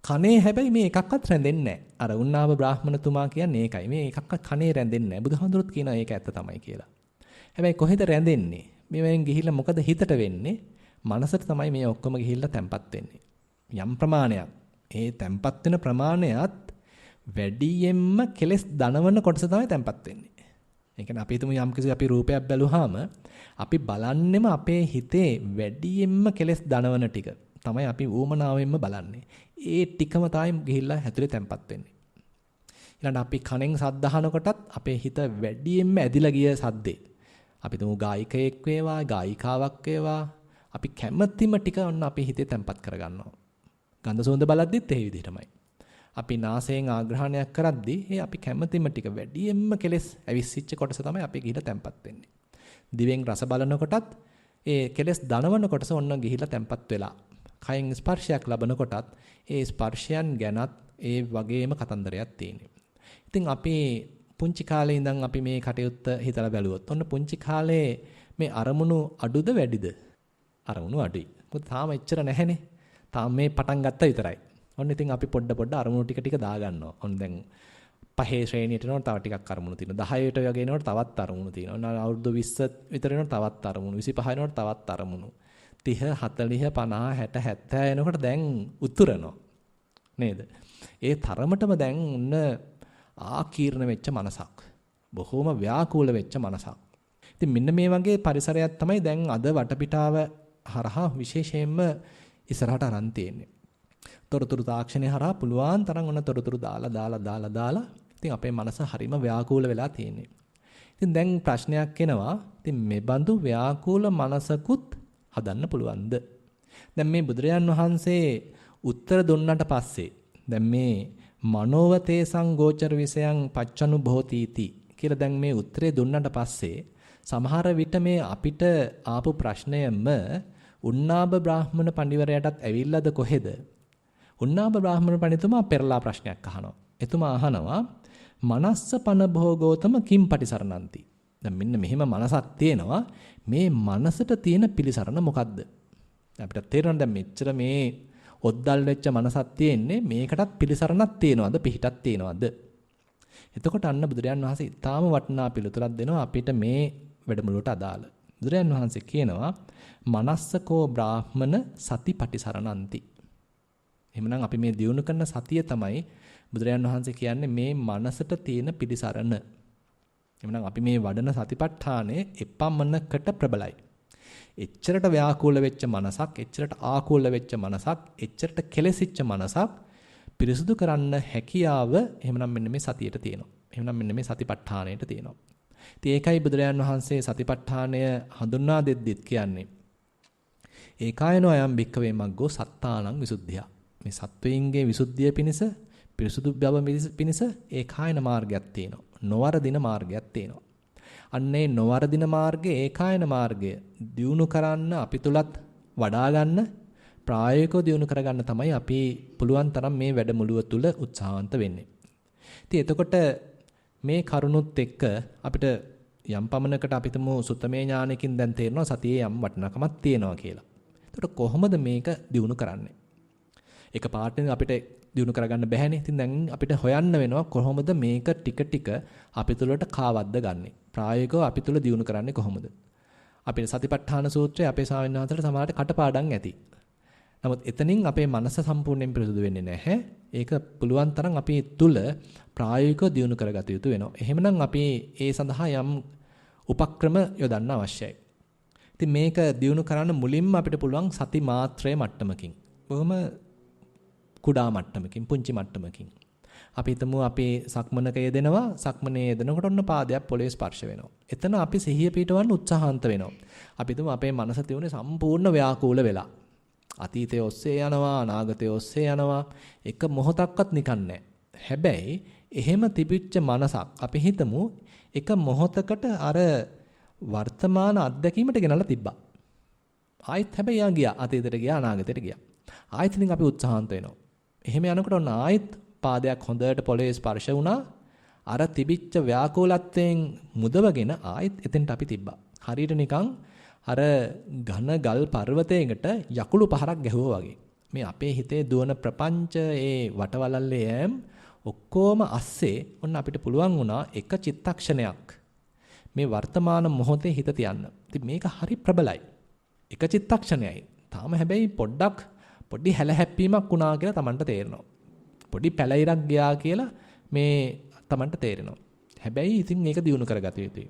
කනේ හැබැයි මේ එකක්වත් රැඳෙන්නේ නැහැ. අර උන්නාව බ්‍රාහ්මණතුමා කියන්නේ ඒකයි. මේ එකක්වත් කනේ රැඳෙන්නේ නැහැ. බුදුහාමුදුරුත් කියනවා ඒක ඇත්ත තමයි කියලා. හැබැයි කොහෙද රැඳෙන්නේ? මේවෙන් ගිහිල්ලා මොකද හිතට වෙන්නේ? මනසට තමයි මේ ඔක්කොම ගිහිල්ලා තැම්පත් වෙන්නේ. යම් ප්‍රමාණයක්. ඒ තැම්පත් වෙන ප්‍රමාණයත් වැඩියෙන්ම කෙලස් දනවන කොටස තමයි තැම්පත් වෙන්නේ. ඒ කියන්නේ අපි හිතමු යම් කිසි අපි රූපයක් බැලුවාම අපි බලන්නෙම අපේ හිතේ වැඩියෙන්ම කෙලස් දනවන ටික තමයි අපි ඌමනාවෙන්ම බලන්නේ. ඒ ටිකම තමයි ගිහිල්ලා හැතුලේ තැම්පත් වෙන්නේ. ඊළඟට අපි කනෙන් සද්ද අහනකොටත් අපේ හිත වැඩියෙන්ම ඇදිලා ගිය සද්දේ. අපි තුමු ගායිකයෙක් වේවා, ගායිකාවක් වේවා අපි කැමැතිම ටික ඔන්න අපේ හිතේ තැම්පත් කරගන්නවා. ගන්ධ සුවඳ බලද්දිත් ඒ විදිහටමයි. අපි නාසයෙන් ආග්‍රහණයක් කරද්දී ඒ අපි කැමැතිම ටික වැඩියෙන්ම කෙලස් ඇවිස්සිච්ච කොටස තමයි අපි ගිහිල්ලා තැම්පත් වෙන්නේ. දිවෙන් රස බලනකොටත් ඒ කෙලස් දනවන කොටස ඔන්න ගිහිල්ලා තැම්පත් වෙලා. කයෙන් ස්පර්ශයක් ලබනකොටත් ඒ ස්පර්ශයන් ගැනත් ඒ වගේම කතන්දරයක් තියෙනවා. ඉතින් අපි පුංචි කාලේ ඉඳන් අපි මේ කටයුත්ත හිතලා බැලුවොත් ඔන්න පුංචි කාලේ මේ අරමුණු අඩුද වැඩිද? අරමුණු අඩුයි. මොකද තාම එච්චර නැහැනේ. තාම මේ පටන් ගත්තා විතරයි. ඔන්න ඉතින් අපි පොඩ අරමුණු ටික දාගන්නවා. ඔන්න දැන් 5 ශ්‍රේණියට එනකොට තව ටිකක් අරමුණු තියෙනවා. 10ට වගේ එනකොට තවත් අරමුණු තියෙනවා. ඔන්න අවුරුදු 20 විතර එනකොට තවත් අරමුණු. 25 එනකොට තවත් අරමුණු. 30 40 50 60 70 එනකොට දැන් උතුරනවා. නේද? ඒ තරමටම දැන් ඔන්න ආකීර්ණ වෙච්ච මනසක්. බොහොම ව්‍යාකූල වෙච්ච මනසක්. ඉතින් මෙන්න මේ වගේ පරිසරයක් තමයි දැන් අද වටපිටාව හරහා විශේෂයෙන්ම ඉස්සරහට අරන් තියෙන්නේ. තොරතුරු තාක්ෂණය හරහා පුළුවන් තරම් ඔන්න තොරතුරු දාලා ඉතින් අපේ මනස හරිම ව්‍යාකූල වෙලා තියෙන්නේ. ඉතින් දැන් ප්‍රශ්නයක් එනවා. ඉතින් මේ බඳු ව්‍යාකූල මනසකුත් හදන්න පුළුවන්ද? දැන් මේ බුදුරජාන් වහන්සේ උත්තර දුන්නට පස්සේ දැන් මේ මනෝවතේසං ගෝචර විසයන් පච්චනුභෝතීති කියලා දැන් මේ උත්තරේ දුන්නට පස්සේ සමහර විට මේ අපිට ආපු ප්‍රශ්නයම උන්නාභ බ්‍රාහ්මණ පඬිවරයාටත් ඇවිල්ලාද කොහෙද? උන්නාභ බ්‍රාහ්මණ පඬිතුමා පෙරලා ප්‍රශ්නයක් අහනවා. එතුමා අහනවා මනස්ස පන භෝගෝතම කිම් පටිසරණන්ති. දැන් මෙන්න මෙහෙම මනසක් තියෙනවා. මේ මනසට තියෙන පිළිසරණ මොකද්ද? අපිට තේරෙනවා දැන් මෙච්චර මේ ඔද්දල් වෙච්ච මනසක් තියෙන්නේ මේකටත් පිළිසරණක් තියෙනවද පිහිටක් තියෙනවද? එතකොට අන්න බුදුරජාන් වහන්සේ ඊටාම වටිනා පිළිතුරක් දෙනවා අපිට මේ වැඩමුළුවට අදාළ. බුදුරජාන් වහන්සේ කියනවා මනස්සකෝ බ්‍රාහ්මන සතිපටිසරණන්ති. එහෙමනම් අපි මේ දියුණු කරන සතිය තමයි බුදුරජාන් වහන්සේ කියන්නේ මේ මනසට තියෙන පිළිසරණ. එහෙමනම් අපි මේ වඩන සතිපට්ඨානය එපමණකට ප්‍රබලයි. එච්චරට ව්‍යාකූල වෙච්ච මනසක්, එච්චරට ආකූල වෙච්ච මනසක්, එච්චරට කෙලෙසිච්ච මනසක් පිරිසුදු කරන්න හැකියාව එහෙමනම් මෙන්න මේ සතියට තියෙනවා. එහෙමනම් මෙන්න මේ සතිපට්ඨානයට තියෙනවා. ඉතින් ඒකයි බුදුරජාන් වහන්සේ සතිපට්ඨානය හඳුන්වා දෙද්දිත් කියන්නේ ඒකායනෝ අයම් භික්ඛවේ මග්ගෝ සත්තානං විසුද්ධිය. මේ සත්වයින්ගේ විසුද්ධිය පිණිස පිරිසුදු බව පිණිස ඒකායන මාර්ගයක් තියෙනවා. නොවරදින මාර්ගයක් තියෙනවා. අන්නේ නොවරදින මාර්ගයේ ඒකායන මාර්ගය දියුණු කරන්න අපි තුලත් වඩා ගන්න ප්‍රායෝගිකව දියුණු කරගන්න තමයි අපි පුළුවන් තරම් මේ වැඩමුළුව තුල උත්සාහවන්ත වෙන්නේ. ඉතින් එතකොට මේ කරුණුත් එක්ක අපිට යම් පමණකට අපිටම සුත්තමේ ඥානයකින් දැන් තේරෙනවා සතියේ යම් වටිනාකමක් තියෙනවා කියලා. එතකොට කොහොමද මේක දියුණු කරන්නේ? එක පාඩම් අපිට දියුණු කරගන්න බැහැනේ. ඉතින් දැන් අපිට හොයන්න වෙනවා කොහොමද මේක ටික ටික අපි තුළට කාවද්ද ගන්නෙ. ප්‍රායෝගිකව අපි තුළ දියුණු කරන්නේ කොහොමද? අපේ සතිපට්ඨාන සූත්‍රය අපේ ස්වාමීන් වහන්සේට සමහරට කටපාඩම් ඇති. නමුත් එතනින් අපේ මනස සම්පූර්ණයෙන් පිරිසුදු වෙන්නේ නැහැ. ඒක පුළුවන් තරම් අපි තුළ ප්‍රායෝගිකව දියුණු කරගත යුතු වෙනවා. එහෙමනම් අපි ඒ සඳහා යම් උපක්‍රම යොදන්න අවශ්‍යයි. ඉතින් මේක දියුණු කරන්න මුලින්ම අපිට පුළුවන් සති මාත්‍රයේ මට්ටමකින්. බොහොම කුඩා මට්ටමකින්, පුංචි මට්ටමකින්. අපි හිතමු අපි සක්මනක යෙදෙනවා. සක්මනේ යෙදෙනකොට ඔන්න පාදයක් පොළවේ ස්පර්ශ වෙනවා. එතන අපි සිහිය පිටවන්න උත්සාහන්ත වෙනවා. අපි හිතමු අපේ මනස තියුනේ සම්පූර්ණ ව්‍යාකූල වෙලා. අතීතයේ ඔස්සේ යනවා, අනාගතයේ ඔස්සේ යනවා. එක මොහොතක්වත් නිකන් නැහැ. හැබැයි එහෙම තිබිච්ච මනසක් අපි හිතමු එක මොහොතකට අර වර්තමාන අත්දැකීමට ගෙනල්ලා තිබ්බා. ආයෙත් හැබැයි යා ගියා. අතීතයට ගියා, අනාගතයට ගියා. ආයෙත් ඉතින් අපි උත්සාහන්ත වෙනවා. එහෙම යනකොට ඔන්න ආයෙත් පාදයක් හොඳට පොළවේ ස්පර්ශ වුණා. අර තිබිච්ච ව්‍යාකූලත්වයෙන් මුදවගෙන ආයෙත් එතෙන්ට අපි තිබ්බා. හරියට නිකන් අර ඝන ගල් පර්වතයකට යකුළු පහරක් ගැහුවා වගේ. මේ අපේ හිතේ දුවන ප්‍රපංච ඒ වටවලල්ලේ යෑම් ඔක්කොම අස්සේ ඔන්න අපිට පුළුවන් වුණා එක චිත්තක්ෂණයක් මේ වර්තමාන මොහොතේ හිත තියන්න. ඉතින් මේක හරි ප්‍රබලයි. එක චිත්තක්ෂණයයි. තාම හැබැයි පොඩි හැලහැප්පීමක් වුණා කියලා Tamanට තේරෙනවා. පොඩි පැලිරක් ගියා කියලා මේ Tamanට තේරෙනවා. හැබැයි ඉතින් මේක දියුණු කරගත යුතුයි.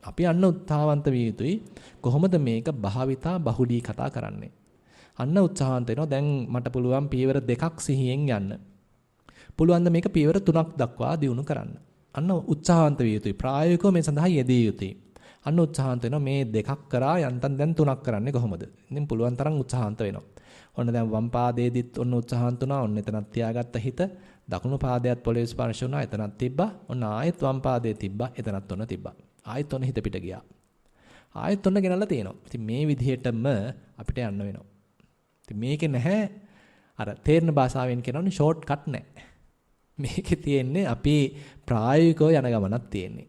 අපි අන්න උත්සාහවන්ත විය යුතුයි. කොහොමද මේක භාවිතා බහුලී කතා කරන්නේ? අන්න උත්සාහවන්ත වෙනවා. දැන් මට පුළුවන් පියවර 2ක් සිහියෙන් යන්න. පුළුවන් ද මේක පියවර 3ක් දක්වා දියුණු කරන්න. අන්න උත්සාහවන්ත විය යුතුයි. ප්‍රායෝගිකව මේ සඳහා යෙදිය යුතුයි. අන්න උත්සාහවන්ත වෙනවා. මේ 2ක් කරා යන්තම් දැන් 3ක් කරන්නේ කොහොමද? ඉතින් පුළුවන් තරම් උත්සාහවන්ත වෙනවා. ඔන්න දැන් වම් පාදයේදීත් ඔන්න උත්සාහන්ත වුණා. ඔන්න එතනක් තියාගත්ත හිත. දකුණු පාදයට පොළවේ ස්පර්ශ වුණා. එතනක් තිබ්බා. ඔන්න ආයෙත් වම් පාදයේ තිබ්බා. එතනත් ඔන්න තිබ්බා. ආයෙත් ඔන්න හිත පිට ගියා. ආයෙත් ඔන්න ගෙනල්ලා තියෙනවා. ඉතින් මේ විදිහටම අපිට යන්න වෙනවා. ඉතින් මේකේ නැහැ අර තේරෙන භාෂාවෙන් කියනවනේ ෂෝට් කට් නැහැ. මේකේ තියෙන්නේ අපි ප්‍රායෝගිකව යන ගමනක් තියෙන්නේ.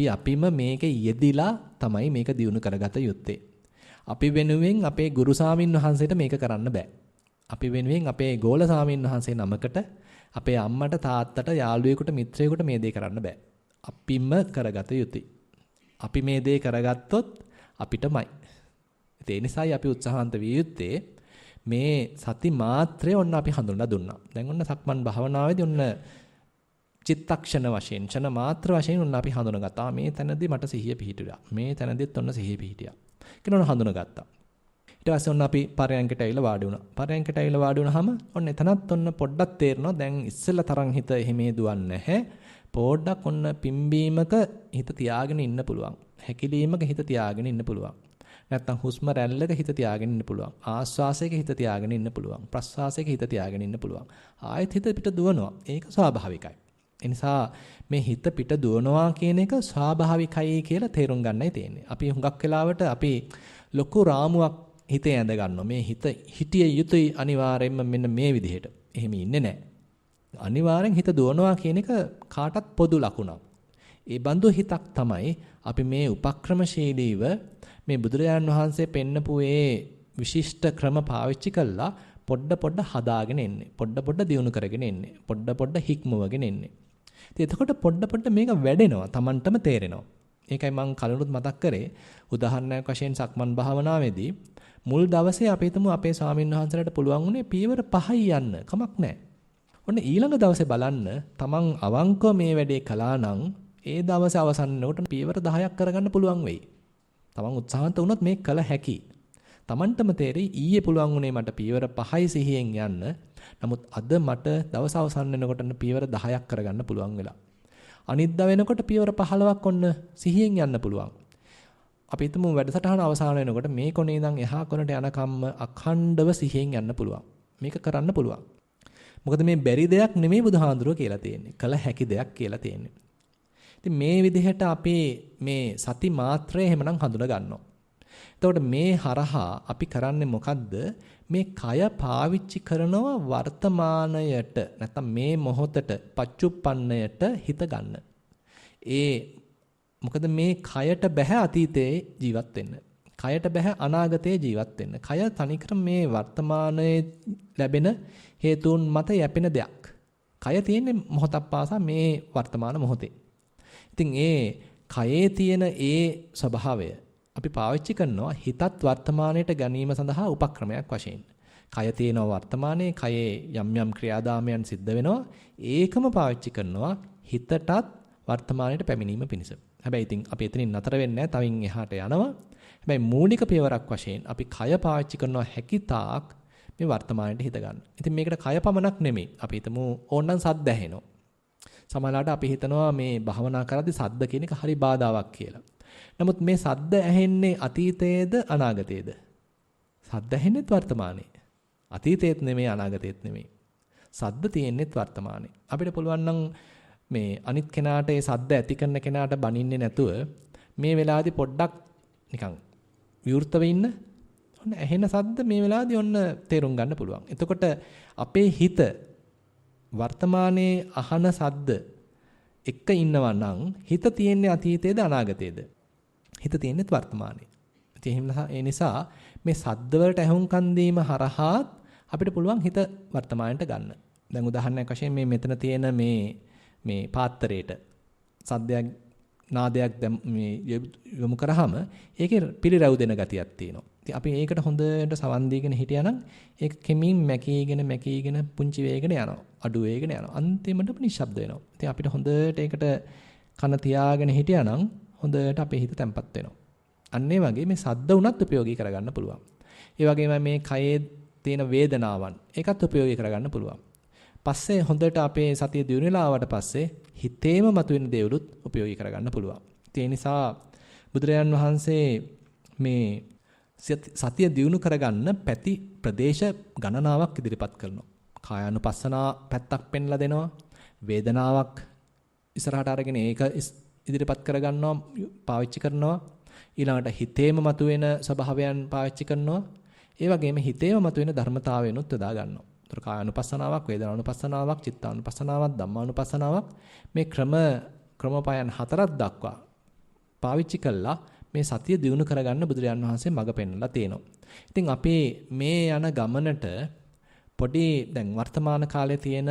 අපිම මේකේ යෙදිලා තමයි මේක දියුණු කරගත යුත්තේ. අපි වෙනුවෙන් අපේ ගුරු සාමින් වහන්සේට මේක කරන්න බෑ. අපි වෙනුවෙන් අපේ ගෝල සාමින් වහන්සේ නමකට, අපේ අම්මට, තාත්තට, යාළුවෙකුට, මිත්‍රයෙකුට මේ දේ කරන්න බෑ. අපිම කරගත යුතුයි. අපි මේ දේ කරගත්තොත් අපිටමයි. ඒ නිසායි අපි උත්සාහන්ත විය යුත්තේ මේ සති මාත්‍රය ඔන්න අපි හඳුන්ලා දුන්නා. දැන් ඔන්න සක්මන් භාවනාවේදී ඔන්න චිත්තක්ෂණ වශයෙන්, ක්ෂණ මාත්‍ර වශයෙන් ඔන්න අපි හඳුනගත්තා. මේ තැනදී මට සිහිය පිහිටුණා. මේ තැනදීත් ඔන්න සිහිය පිහිටියා. කෙනෙක් හඳුනගත්තා. ඊට පස්සේ ඔන්න අපි පරයන්කට ඇවිල්ලා වාඩි වුණා. පරයන්කට ඇවිල්ලා වාඩි වුණාම ඔන්න එතනත් ඔන්න පොඩ්ඩක් තේරෙනවා. දැන් ඉස්සෙල්ලා තරම් හිත එහෙම දුවන්නේ නැහැ. පොඩ්ඩක් ඔන්න පිම්බීමක හිත තියාගෙන ඉන්න පුළුවන්. හැකිලීමක හිත තියාගෙන ඉන්න පුළුවන්. නැත්තම් හුස්ම රැල්ලක හිත තියාගෙන ඉන්න පුළුවන්. ආශ්වාසයක හිත තියාගෙන ඉන්න පුළුවන්. ප්‍රශ්වාසයක හිත තියාගෙන ඉන්න පුළුවන්. ආයෙත් හිත පිට දුවනවා. ඒක ස්වාභාවිකයි. ඒ නිසා මේ හිත පිට දුවනවා කියන එක ස්වාභාවිකයි කියලා තේරුම් ගන්නයි තියෙන්නේ. අපි හුඟක් වෙලාවට අපි ලොකු රාමුවක් හිතේ ඇඳ ගන්නවා. මේ හිත හිටිය යුතුයි අනිවාර්යයෙන්ම මෙන්න මේ විදිහට. එහෙම ඉන්නේ නැහැ. අනිවාර්යෙන් හිත දුවනවා කියන එක කාටත් පොදු ලකුණක්. ඒ බඳු හිතක් තමයි අපි මේ උපක්‍රමශීලීව මේ බුදුරජාණන් වහන්සේ පෙන්නපු ඒ විශිෂ්ට ක්‍රම පාවිච්චි කළා පොඩ හදාගෙන එන්නේ. පොඩ දියුණු කරගෙන එන්නේ. පොඩ හික්මවගෙන එන්නේ. ඉතින් එතකොට පොඩ මේක වැඩෙනවා. Tamanටම තේරෙනවා. ඒකයි මම කලිනුත් මතක් කරේ. උදාහරණයක් වශයෙන් සක්මන් භාවනාවේදී මුල් දවසේ අපි හිතමු අපේ ස්වාමීන් වහන්සේලාට පුළුවන් වුණේ පියවර 5යි යන්න. කමක් නැහැ. ඔන්න ඊළඟ දවසේ බලන්න Taman අවංකව මේ වැඩේ කළා නම් ඒ දවසේ අවසන් වෙනකොට පියවර 10ක් කරගන්න පුළුවන් වෙයි. Taman උත්සාහන්ත වුණොත් මේක කළ හැකි. Tamanටම තේරෙයි ඊයේ පුළුවන් වුණේ මට පියවර 5යි සිහියෙන් යන්න. නමුත් අද මට දවස අවසන් වෙනකොට පියවර 10ක් කරගන්න පුළුවන් වෙලා. අනිද්දා වෙනකොට පියවර 15ක් ඔන්න සිහියෙන් යන්න පුළුවන්. අපි හිතමු වැඩසටහන අවසන් වෙනකොට මේ කොනේ ඉඳන් එහා කොනට යනකම්ම අඛණ්ඩව සිහියෙන් යන්න පුළුවන්. මේක කරන්න පුළුවන්. මොකද මේ බැරි දෙයක් නෙමෙයි බුදුහාඳුරෝ කියලා තියෙන්නේ. කළ හැකි දෙයක් කියලා තියෙන්නේ. ඉතින් මේ විදිහට අපි මේ සති මාත්‍රය එහෙමනම් හඳුනා ගන්නවා. එතකොට මේ හරහා අපි කරන්නේ මොකද්ද? මේ කය පාවිච්චි කරනවා වර්තමානයට නැත්නම් මේ මොහොතට පච්චුප්පන්නයට හිත ගන්න. ඒ මොකද මේ කයට බෑ අතීතයේ ජීවත් වෙන්න. කයට බෑ අනාගතයේ ජීවත් වෙන්න. කය තනිකර මේ වර්තමානයේ ලැබෙන හේතුන් මත යැපෙන දෙයක්. කය තියෙන්නේ මොහොතක් පාසා මේ වර්තමාන මොහොතේ. ඉතින් ඒ කයේ තියෙන ඒ ස්වභාවය අපි පාවිච්චි කරනවා හිතත් වර්තමානයට ගැනීම සඳහා උපක්‍රමයක් වශයෙන්. කය තියෙනවා වර්තමානයේ කයේ යම් යම් ක්‍රියාදාමයන් සිද්ධ වෙනවා. ඒකම පාවිච්චි කරනවා හිතටත් වර්තමානයට පැමිණීම පිණිස. හැබැයි ඉතින් අපි එතනින් නතර වෙන්නේ නැහැ. තවින් එහාට යනවා. හැබැයි මූලික පියවරක් වශයෙන් අපි කය පාවිච්චි කරනවා හැකිතාක් මේ වර්තමානයට හිත ගන්න. ඉතින් මේකට කය පමණක් නෙමෙයි. අපි හිතමු ඕනනම් සද්ද ඇහෙනවා. සමහරවිට අපි හිතනවා මේ භවනා කරද්දී සද්ද කියන එක හරි බාධාවක් කියලා. නමුත් මේ සද්ද ඇහෙන්නේ අතීතයේද අනාගතයේද? සද්ද ඇහෙන්නේත් වර්තමානයේ. අතීතයේත් නෙමෙයි අනාගතයේත් නෙමෙයි. සද්ද තියෙන්නේත් වර්තමානයේ. අපිට පුළුවන් නම් මේ අනිත් කෙනාට ඒ සද්ද ඇති කරන කෙනාට බනින්නේ නැතුව මේ වෙලාවේදී පොඩ්ඩක් නිකන් විවෘතව ඉන්න. ඔන්න ඇහෙන සද්ද මේ වෙලාවේදී ඔන්න තේරුම් ගන්න පුළුවන්. එතකොට අපේ හිත වර්තමානයේ අහන සද්ද එක ඉන්නවා නම් හිත තියෙන්නේ අතීතයේද අනාගතයේද? හිත තියෙන්නේත් වර්තමානයේ. ඒ නිසා මේ සද්ද වලට ඇහුම්කන් දීම හරහා අපිට පුළුවන් හිත වර්තමානයට ගන්න. දැන් උදාහරණයක් වශයෙන් මේ මෙතන තියෙන මේ පාත්‍රයට සද්දයක් නාදයක් මේ යොමු කරාම ඒකේ පිළිරැව් දෙන ගතියක් තියෙනවා. ඉතින් අපි ඒකට හොඳට සවන් දීගෙන හිටියානම් ඒක කෙමින් මැකීගෙන පුංචි වේගෙන යනවා. අඩු වේගෙන යනවා. අන්තිමට නිශ්ශබ්ද වෙනවා. ඉතින් අපිට හොඳට ඒකට කන තියාගෙන හිටියානම් හොඳට අපේ හිත තැම්පත් වෙනවා. අන්න ඒ වගේ මේ සද්ද උනත් ප්‍රයෝගී කරගන්න පුළුවන්. ඒ වගේම මේ කයේ තියෙන වේදනාවන් ඒකත් ප්‍රයෝගී කරගන්න පුළුවන්. පස්සේ හොඳට අපේ සතිය දියුණු වෙලා ආවට පස්සේ හිතේම මතුවෙන දේවලුත් ප්‍රයෝගී කරගන්න පුළුවන්. ඒ නිසා බුදුරජාන් වහන්සේ මේ සතිය දියුණු කරගන්න පැති ප්‍රදේශ ගණනාවක් ඉදිරිපත් කරනවා. කායානුපස්සනා පැත්තක් පෙන්ලා දෙනවා. වේදනාවක් ඉස්සරහට අරගෙන ඒක ඉදිරිපත් කරගන්නවා, පාවිච්චි කරනවා. ඊළඟට හිතේම මතුවෙන ස්වභාවයන් පාවිච්චි කරනවා. ඒ වගේම හිතේම මතුවෙන ධර්මතාවයනුත් යොදා ගන්නවා. ඒතර කායානුපස්සනාවක්, වේදනානුපස්සනාවක්, චිත්තානුපස්සනාවක්, ධම්මානුපස්සනාවක් මේ ක්‍රමපයන් හතරක් දක්වා පාවිච්චි කළා මේ සතිය දියුණු කරගන්න බුදුරජාන් වහන්සේ මඟ පෙන්වලා තියෙනවා. ඉතින් අපි මේ යන ගමනට පොඩි දැන් වර්තමාන කාලේ තියෙන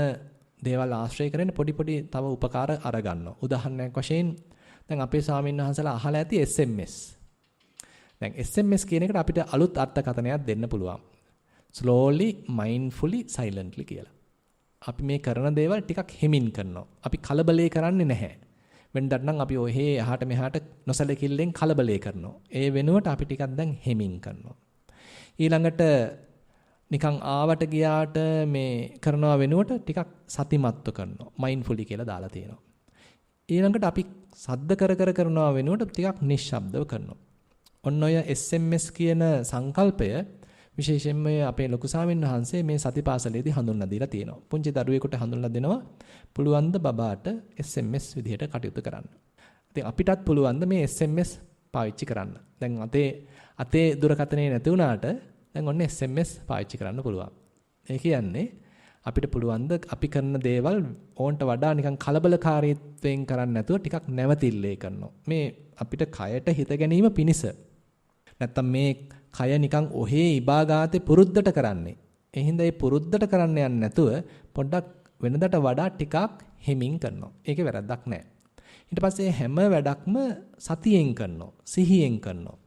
දේවල් ආශ්‍රය කරගෙන පොඩි තව උපකාර අරගන්නවා. උදාහරණයක් වශයෙන් දැන් අපේ ස්වාමීන් වහන්සේලා අහලා ඇති SMS. දැන් SMS කියන එකට අපිට අලුත් අර්ථකථනයක් දෙන්න පුළුවන්. slowly mindfully silently කියලා. අපි මේ කරන දේවල් ටිකක් හිමින් කරනවා. අපි කලබලේ කරන්නේ නැහැ. වෙනදට නම් අපි ඔහේ එහාට මෙහාට නොසලකිල්ලෙන් කලබලේ කරනවා. ඒ වෙනුවට අපි ටිකක් දැන් හිමින් කරනවා. ඊළඟට නිකන් ආවට ගියාට මේ කරනවා වෙනුවට ටිකක් සතිමත්ව කරනවා. mindfully කියලා දාලා තියෙනවා. ඊළඟට අපි සද්ද කර කරනවා වෙනුවට ටිකක් නිශ්ශබ්දව කරනවා. ඔන්න ඔය SMS කියන සංකල්පය විශේෂයෙන්ම අපේ ලොකු ස්වාමීන් වහන්සේ මේ සතිපාසලේදී හඳුන්වලා දීලා තියෙනවා. පුංචි දරුවෙකුට හඳුන්වලා දෙනවා පුළුවන් ද බබාට SMS විදිහට කටයුතු කරන්න. ඉතින් අපිටත් පුළුවන් ද මේ SMS පාවිච්චි කරන්න. දැන් අතේ දුරකථනේ නැති වුණාට දැන් ඔන්න SMS පාවිච්චි කරන්න පුළුවන්. ඒ කියන්නේ අපිට පුළුවන් ද අපි කරන දේවල් ඕන්ට වඩා නිකන් කලබලකාරීත්වයෙන් කරන්නේ නැතුව ටිකක් නැවතිල්ලේ කරනවා. මේ අපිට කයට හිත ගැනීම පිණිස. නැත්තම් මේ කය නිකන් ඔහේ ඉබාගාතේ පුරුද්දට කරන්නේ. ඒ හින්දා මේ පුරුද්දට කරන්න යන්නේ නැතුව පොඩ්ඩක් වෙනදට වඩා ටිකක් හිමින් කරනවා. ඒකේ වැරද්දක් නැහැ. ඊට පස්සේ හැම වැඩක්ම සතියෙන් කරනවා. සිහියෙන් කරනවා.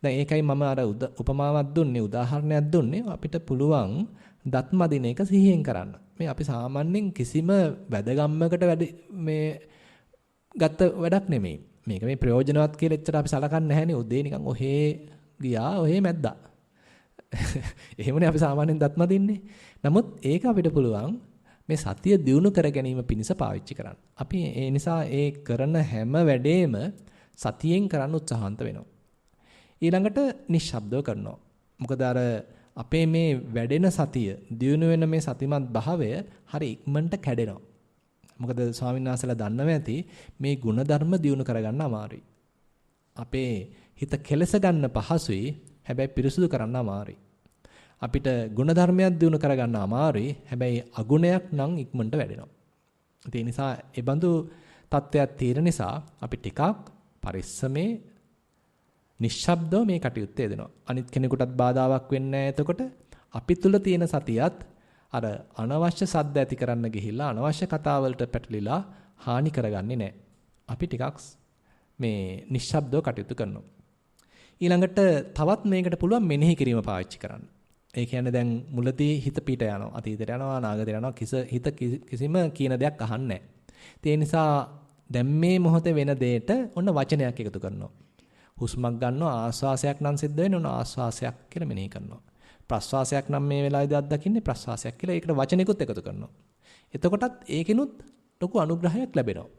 දැන් ඒකයි මම අර උපමාවක් දුන්නේ, උදාහරණයක් දුන්නේ. අපිට පුළුවන් දත් මදින එක සිහියෙන් කරන්න. මේ අපි සාමාන්‍යයෙන් කිසිම වැදගම්මකට මේ ගත්ත වැඩක් නෙමෙයි. මේක මේ ප්‍රයෝජනවත් කියලා එච්චර අපි සලකන්නේ නැහැනේ. උදේ නිකන් ඔහේ ගියා ඔහේ මැද්දා. එහෙමනේ අපි සාමාන්‍යයෙන් දත් මදින්නේ. නමුත් ඒක අපිට පුළුවන් මේ සතිය දියුණු කර ගැනීම පිණිස පාවිච්චි කරන්න. අපි ඒ නිසා ඒ කරන හැම වැඩේම සතියෙන් කරන්න උත්සාහන්ත වෙනවා. ඊළඟට නිශ්ශබ්දව කරනවා. මොකද අර අපේ මේ වැඩෙන සතිය දියුණු වෙන මේ සතිමත් භාවය හරි ඉක්මනට කැඩෙනවා. මොකද ස්වාමීන් වහන්සේලා දන්නව ඇති මේ ಗುಣධර්ම දියුණු කරගන්න අමාරුයි. අපේ හිත කෙලස ගන්න පහසුයි, හැබැයි පිරිසුදු කරන්න අමාරුයි. අපිට ಗುಣධර්මයක් දියුණු කරගන්න අමාරුයි, හැබැයි අගුණයක් නම් ඉක්මනට වැඩෙනවා. ඒ නිසා ඒ බඳු තත්ත්වයක් තියෙන නිසා අපි ටිකක් පරිස්සමේ නිශ්ශබ්දව මේ කටයුත්ත යෙදෙනවා. අනිත් කෙනෙකුටත් බාධාවක් වෙන්නේ නැහැ. එතකොට අපි තුල තියෙන සතියත් අර අනවශ්‍ය සද්ද ඇති කරන්න ගිහිල්ලා අනවශ්‍ය කතාවලට පැටලිලා හානි කරගන්නේ නැහැ. අපි ටිකක් මේ නිශ්ශබ්දව කටයුතු කරනවා. ඊළඟට තවත් මේකට පුළුවන් මෙනෙහි කිරීම පාවිච්චි කරන්න. ඒ කියන්නේ දැන් මුලදී හිත පිට යනවා. අතීතයට යනවා, අනාගතයට යනවා. හිත කිසිම කියන දෙයක් අහන්නේ නැහැ. ඒ නිසා දැන් මේ මොහොතේ වෙන දෙයට ඔන්න වචනයක් එකතු කරනවා. හුස්මක් ගන්නවා ආශ්වාසයක් නම් සිද්ධ වෙන්නේ ඔන්න ආශ්වාසයක් කියලා මෙනෙහි කරනවා. ප්‍රශ්වාසයක් නම් මේ වෙලාවේදී අත්දකින්නේ ප්‍රශ්වාසයක් කියලා ඒකට වචනෙකුත් එකතු කරනවා. එතකොටත් ඒකිනුත් ලොකු අනුග්‍රහයක් ලැබෙනවා.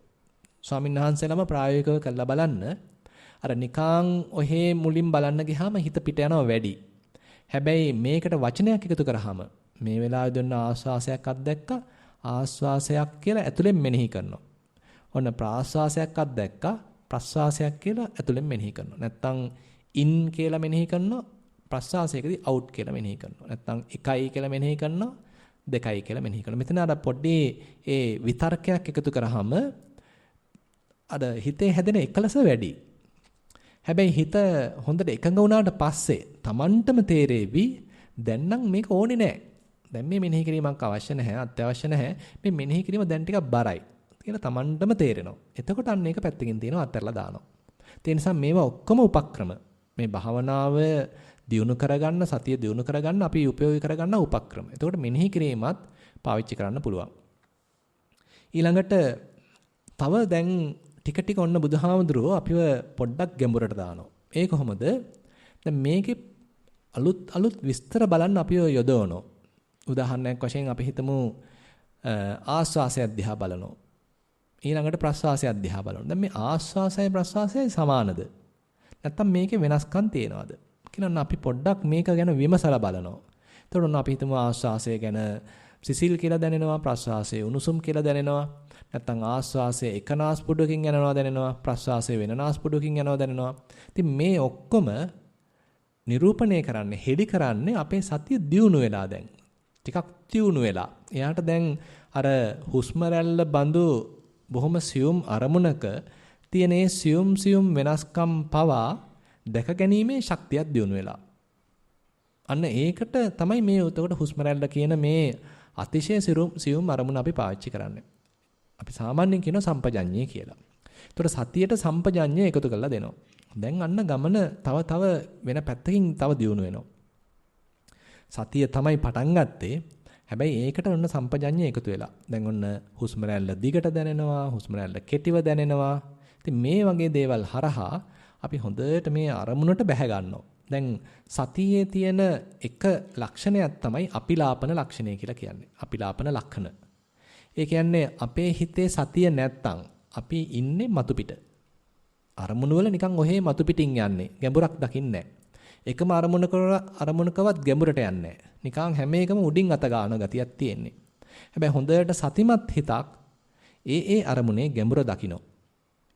ස්වාමීන් වහන්සේලාම ප්‍රායෝගිකව කරලා බලන්න. අර නිකං ඔහේ මුලින් බලන්න ගියාම හිත පිට යනවා වැඩි. හැබැයි මේකට වචනයක් එකතු කරාම මේ වෙලාවේදී ඔන්න ආශ්වාසයක් අත්දැක්කා ආශ්වාසයක් කියලා ඇතුලෙන් මෙනෙහි කරනවා. ඔන්න ප්‍රාශ්වාසයක් අත්දැක්කා ප්‍රශ්වාසයක් කියලා ඇතුලෙන් මෙනෙහි කරනවා. නැත්තම් ඉන් කියලා මෙනෙහි කරනවා ප්‍රශ්වාසයකදී අවුට් කියලා මෙනෙහි කරනවා. නැත්තම් 1යි කියලා මෙනෙහි කරනවා 2යි කියලා මෙනෙහි කරනවා. මෙතන අර පොඩි ඒ විතර්කයක් එකතු කරාම අර හිතේ හැදෙන එකලස වැඩි. හැබැයි හිත හොඳට එකඟ වුණාට පස්සේ Tamanටම තේරෙවි දැන් නම් මේක ඕනේ නැහැ. දැන් මේ මෙනෙහි කිරීමක් අවශ්‍ය නැහැ, අත්‍යවශ්‍ය නැහැ. මේ මෙනෙහි කිරීම දැන් ටිකක් බරයි කියලා Tamanටම තේරෙනවා. එතකොට අන්න ඒක පැත්තකින් තියෙනවා අත්හැරලා දානවා. ඒ නිසා මේවා ඔක්කොම උපක්‍රම. මේ භාවනාව දියුණු කරගන්න, සතිය දියුණු කරගන්න අපි උපයෝගී කරගන්න උපක්‍රම. එතකොට මෙනෙහි කිරීමත් පාවිච්චි කරන්න පුළුවන්. ඊළඟට තව දැන් ටික ටික ඔන්න බුදුහාමුදුරුවෝ අපිව පොඩ්ඩක් ගැඹුරට දානවා. ඒ කොහොමද? දැන් මේකේ අලුත් විස්තර බලන්න අපිව යොදවනවා. උදාහරණයක් වශයෙන් අපි හිතමු ආස්වාසය දිහා බලනවා. ඊළඟට ප්‍රස්වාසය දිහා බලනවා. දැන් මේ ආස්වාසය ප්‍රස්වාසය සමානද? නැත්තම් මේකේ වෙනස්කම් තියෙනවද? කියලා අපි පොඩ්ඩක් මේක ගැන විමසලා බලනවා. එතකොට ඔන්න අපි හිතමු ආස්වාසය ගැන සිසිල් කියලා දැනෙනවා, ප්‍රස්වාසය උණුසුම් කියලා දැනෙනවා. නැත්තම් ආස්වාසය එක නාස්පුඩුවකින් යනවා දැනෙනවා, ප්‍රස්වාසය වෙන නාස්පුඩුවකින් යනවා දැනෙනවා. ඉතින් මේ ඔක්කොම නිරූපණය කරන්නේ, හෙලි කරන්නේ අපේ සතිය දියුණු වෙලා දැන්. ටිකක් දියුණු වෙලා. එයාට දැන් අර හුස්ම රැල්ල බඳු බොහොම සියුම් අරමුණක තියෙන සියුම් වෙනස්කම් පවා දැක ගැනීමේ ශක්තියක් දියුණු වෙලා. අන්න ඒකට තමයි මේ උතකට හුස්ම රැල්ල කියන මේ අතිශය සියුම් අරමුණ අපි පාවිච්චි කරන්නේ. අපි සාමාන්‍යයෙන් කියන සම්පජඤ්ඤය කියලා. ඒතකොට සතියට සම්පජඤ්ඤය එකතු කරලා දෙනවා. දැන් අන්න ගමන තව වෙන පැත්තකින් තව දියුණු වෙනවා. සතිය තමයි පටන් ගත්තේ. හැබැයි ඒකට ඔන්න සම්පජඤ්ඤය එකතු වෙලා. දැන් ඔන්න හුස්ම රැල්ල දිගට දැනෙනවා, හුස්ම රැල්ල කෙටිව දැනෙනවා. ඉතින් මේ වගේ දේවල් හරහා අපි හොඳට මේ අරමුණට බැහැ ගන්නවා. දැන් සතියේ තියෙන එක ලක්ෂණයක් තමයි අපිලාපන ලක්ෂණය කියලා කියන්නේ. අපිලාපන ලක්ෂණ. ඒ කියන්නේ අපේ හිතේ සතිය නැත්තම් අපි ඉන්නේ මතු පිට. අරමුණු වල නිකන් ඔහේ මතු පිටින් යන්නේ. ගැඹුරක් දකින්නේ නැහැ. එකම අරමුණකවත් ගැඹුරට යන්නේ නැහැ. නිකන් හැම එකම උඩින් අත ගන්න ගතියක් තියෙන්නේ. හැබැයි හොඳට සතිමත් හිතක් ඒ අරමුණේ ගැඹුර දකින්න.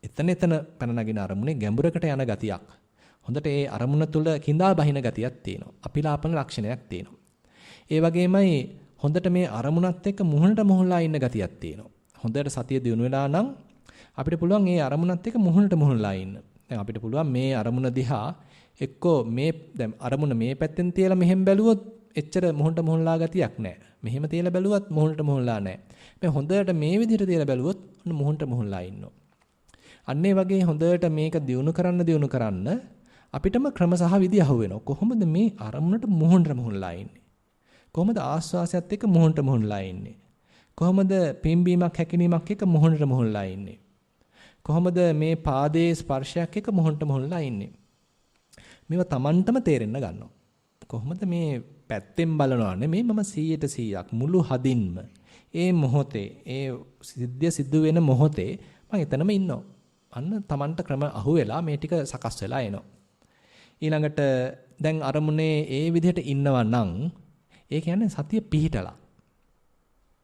එතන පැන නගින අරමුණේ ගැඹුරකට යන ගතියක්. හොඳට ඒ අරමුණ තුල කිඳා බහින ගතියක් තියෙනවා. අපිලාපන ලක්ෂණයක් තියෙනවා. ඒ වගේමයි හොඳට මේ අරමුණත් එක්ක මුහුණට මුහුණලා ඉන්න ගතියක් තියෙනවා. හොඳට සතිය දිනු වෙලා නම් අපිට පුළුවන් මේ අරමුණත් එක්ක මුහුණට මුහුණලා ඉන්න. දැන් අපිට පුළුවන් මේ අරමුණ දිහා එක්කෝ මේ දැන් අරමුණ මේ පැත්තෙන් තියලා මෙහෙම බැලුවොත් එච්චර මුහුණට මුහුණලා ගතියක් නැහැ. මෙහෙම තියලා බැලුවත් මුහුණට මුහුණලා නැහැ. මේ හොඳට මේ විදිහට තියලා බැලුවොත් මුහුණට මුහුණලා ඉන්නවා. අන්න ඒ වගේ හොඳට මේක දියුණු කරන්න අපිටම ක්‍රම සහ විදි අහු වෙනවා. කොහොමද මේ අරමුණට මුහුණට මුහුණලා ඉන්නේ? කොහොමද ආස්වාසයත් එක්ක මුහුණට මුහුණලා ඉන්නේ? කොහොමද පිම්බීමක් හැකිලීමක් එක්ක මුහුණට මුහුණලා ඉන්නේ? කොහොමද මේ පාදයේ ස්පර්ශයක් එක්ක මුහුණට මුහුණලා ඉන්නේ? මේවා Tamanටම තේරෙන්න ගන්නවා. කොහොමද මේ පැත්තෙන් බලනවා නෙමෙයි මම 100% මුළු හදින්ම ඒ මොහොතේ ඒ සිද්ධ වෙන මොහොතේ මම එතනම ඉන්නවා. අන්න Tamanට ක්‍රම අහුවෙලා මේ ටික සකස් වෙලා එනවා. ඊළඟට දැන් අරමුණේ ඒ විදිහට ඉන්නවා නම් ඒ කියන්නේ සතිය පිහිටලා.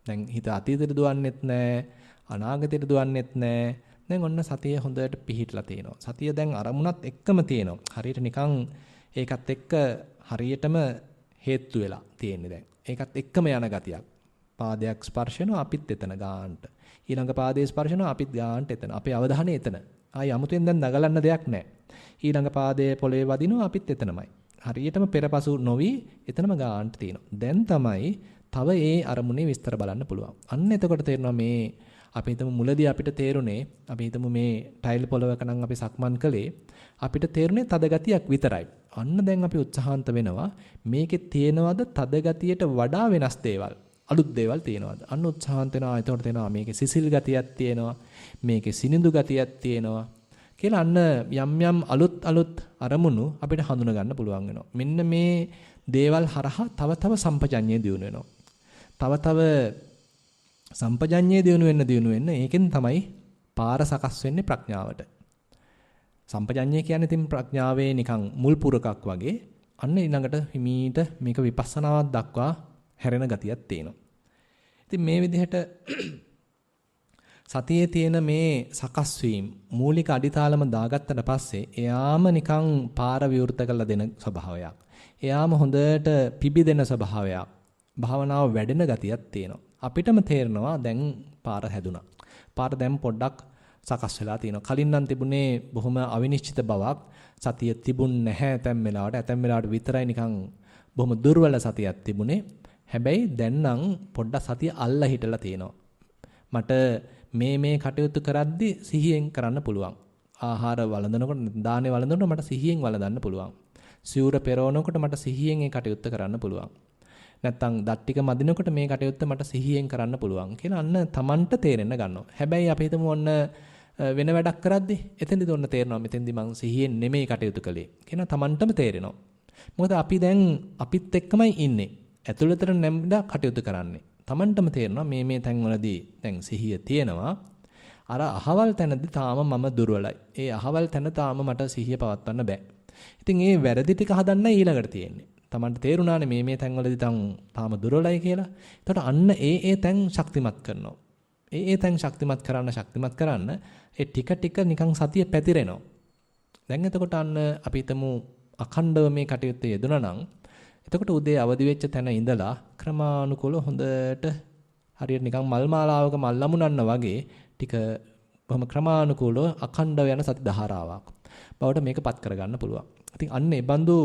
දැන් හිත අතීතයට දුවන්නෙත් නැහැ, අනාගතයට දුවන්නෙත් නැහැ. දැන් ඔන්න සතිය හොඳට පිහිටලා තියෙනවා. සතිය දැන් අරමුණත් එක්කම තියෙනවා. හරියට නිකන් ඒකත් එක්ක හරියටම හේතු වෙලා තියෙන්නේ දැන්. ඒකත් එක්කම යන ගතියක්. පාදයක් ස්පර්ශ වෙනවා අපිත් එතන ගානට. ඊළඟ පාදයේ ස්පර්ශ වෙනවා අපිත් ගානට එතන. අපේ අවධානය එතන. ආයි 아무තෙන් දැන් නගලන්න දෙයක් නැහැ. ඊළඟ පාදයේ පොළවේ වදිනවා අපිත් එතනමයි. හරියටම පෙරපසු නොවි එතනම ගානට තියෙනවා. දැන් තමයි තව ඒ අරමුණේ විස්තර බලන්න පුළුවන්. අන්න එතකොට තේරෙනවා මේ අපි හිතමු මුලදී අපිට තේරුනේ අපි හිතමු මේ ටයිල් පොළවක නම් අපි සක්මන් කළේ අපිට තේරුනේ තද ගතියක් විතරයි. අන්න දැන් අපි උත්සාහන්ත වෙනවා මේකේ තියෙනවද තද ගතියට වඩා වෙනස් දේවල් අලුත් දේවල් තියෙනවද? අන්න උත්සාහන්ත වෙනවා. එතකොට තේනවා මේකේ සිසිල් ගතියක් තියෙනවා. මේකේ සිනිඳු ගතියක් තියෙනවා. කියලා අන්න යම් යම් අලුත් අරමුණු අපිට හඳුනා ගන්න පුළුවන් වෙනවා. මෙන්න මේ දේවල් හරහා තව තව සම්පජඤ්ඤය දියුණු වෙනවා. තව සම්පජඤ්ඤය දියුණු වෙන්න ඒකෙන් තමයි පාර සකස් වෙන්නේ ප්‍රඥාවට. සම්පජඤ්ඤය කියන්නේ ඉතින් ප්‍රඥාවේ නිකන් මුල් පුරකක් වගේ. අන්න ඊළඟට හිමීට මේක විපස්සනාවක් දක්වා හැරෙන ගතියක් තියෙනවා. ඉතින් මේ විදිහට සතියේ තියෙන මේ සකස් වීම මූලික අඩිතාලම දාගත්තට පස්සේ එයාම නිකන් පාර විවෘත කරලා දෙන ස්වභාවයක්. එයාම හොඳට පිබිදෙන ස්වභාවයක්. භාවනාව වැඩෙන ගතියක් තියෙනවා. අපිටම තේරෙනවා දැන් පාර හැදුනා. පාර දැන් පොඩ්ඩක් සකස් වෙලා තියෙනවා. කලින් නම් තිබුණේ බොහොම අවිනිශ්චිත බවක්. සතිය තිබුණ නැහැ ඇතැම් වෙලාවට විතරයි නිකන් බොහොම දුර්වල සතියක් තිබුණේ. හැබැයි දැන් නම් පොඩ්ඩක් සතිය අල්ලා හිටලා තියෙනවා. මට මේ කටයුතු කරද්දි සිහියෙන් කරන්න පුළුවන්. ආහාර වළඳනකොට දානේ වළඳනකොට මට සිහියෙන් වළඳන්න පුළුවන්. සිවුර පෙරවනකොට මට සිහියෙන් ඒ කටයුත්ත කරන්න පුළුවන්. නැත්තම් දත් ටික මදිනකොට මේ කටයුත්ත මට සිහියෙන් කරන්න පුළුවන් කියලා අන්න Tamanට තේරෙන්න ගන්නවා. හැබැයි අපි හිතමු ඔන්න වෙන වැඩක් කරද්දි එතෙන්දිද ඔන්න තේරෙනවා මෙතෙන්දි මං සිහියෙන් නෙමෙයි කටයුතු කළේ කියලා Tamanටම තේරෙනවා. මොකද අපි දැන් අපිත් එක්කමයි ඉන්නේ. ඇතුළතට නැඹලා කටයුතු කරන්නේ. Tamanටම තේරෙනවා මේ තැන්වලදී දැන් සිහිය තියෙනවා. අර අහවල් තැනදී තාම මම දුර්වලයි. ඒ අහවල් තැන තාම මට සිහිය පවත්වන්න බෑ. ඉතින් ඒ වැරදි ටික හදන්න ඊළඟට තියෙන්නේ. Tamanට තේරුණානේ මේ තැන්වලදී තාම දුර්වලයි කියලා. එතකොට අන්න ඒ තැන් ශක්තිමත් කරනවා. ඒ තැන් ශක්තිමත් කරන්න ඒ ටික නිකන් සතිය පැතිරෙනවා. දැන් එතකොට අන්න අපි හිතමු අඛණ්ඩව මේ කටයුත්තේ යෙදුණා නම් එතකොට උදේ අවදි වෙච්ච තැන ඉඳලා ක්‍රමානුකූලව හොඳට හරියට නිකන් මල් මාලාවක මල් ලැබුණන්න වගේ ටික බොහොම ක්‍රමානුකූලව අඛණ්ඩව යන සති ධාරාවක් බවට මේකපත් කරගන්න පුළුවන්. ඉතින් අන්න ඒ බඳු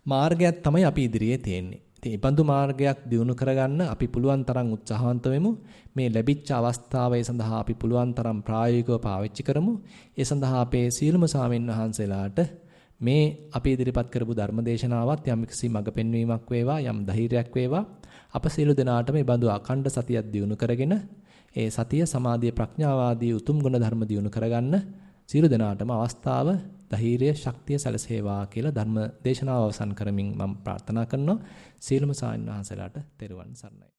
මාර්ගයක් තමයි අපි ඉදිරියේ තියෙන්නේ. ඉතින් මේ බඳු මාර්ගයක් දියුණු කරගන්න අපි පුළුවන් තරම් උත්සාහවන්ත වෙමු. මේ ලැබිච්ච අවස්ථාව ඒ සඳහා අපි පුළුවන් තරම් ප්‍රායෝගිකව පාවිච්චි කරමු. ඒ සඳහා අපේ සීලම සාමින් වහන්සේලාට මේ අපි ඉදිරිපත් කරපු ධර්මදේශනාවත් යම් කිසි මඟ පෙන්වීමක් වේවා යම් ධෛර්යයක් වේවා අප සියලු දෙනාට මේ බඳු අඛණ්ඩ සතියක් දියුණු කරගෙන ඒ සතිය සමාධිය ප්‍රඥාව ආදී උතුම් ගුණ ධර්ම දියුණු කරගන්න සියලු දෙනාටම අවස්ථාව ධෛර්ය ශක්තිය සැලසේවා කියලා ධර්ම දේශනාව අවසන් කරමින් මම ප්‍රාර්ථනා කරනවා. සීලම සාමින් වහන්සේලාට තෙරුවන් සරණයි.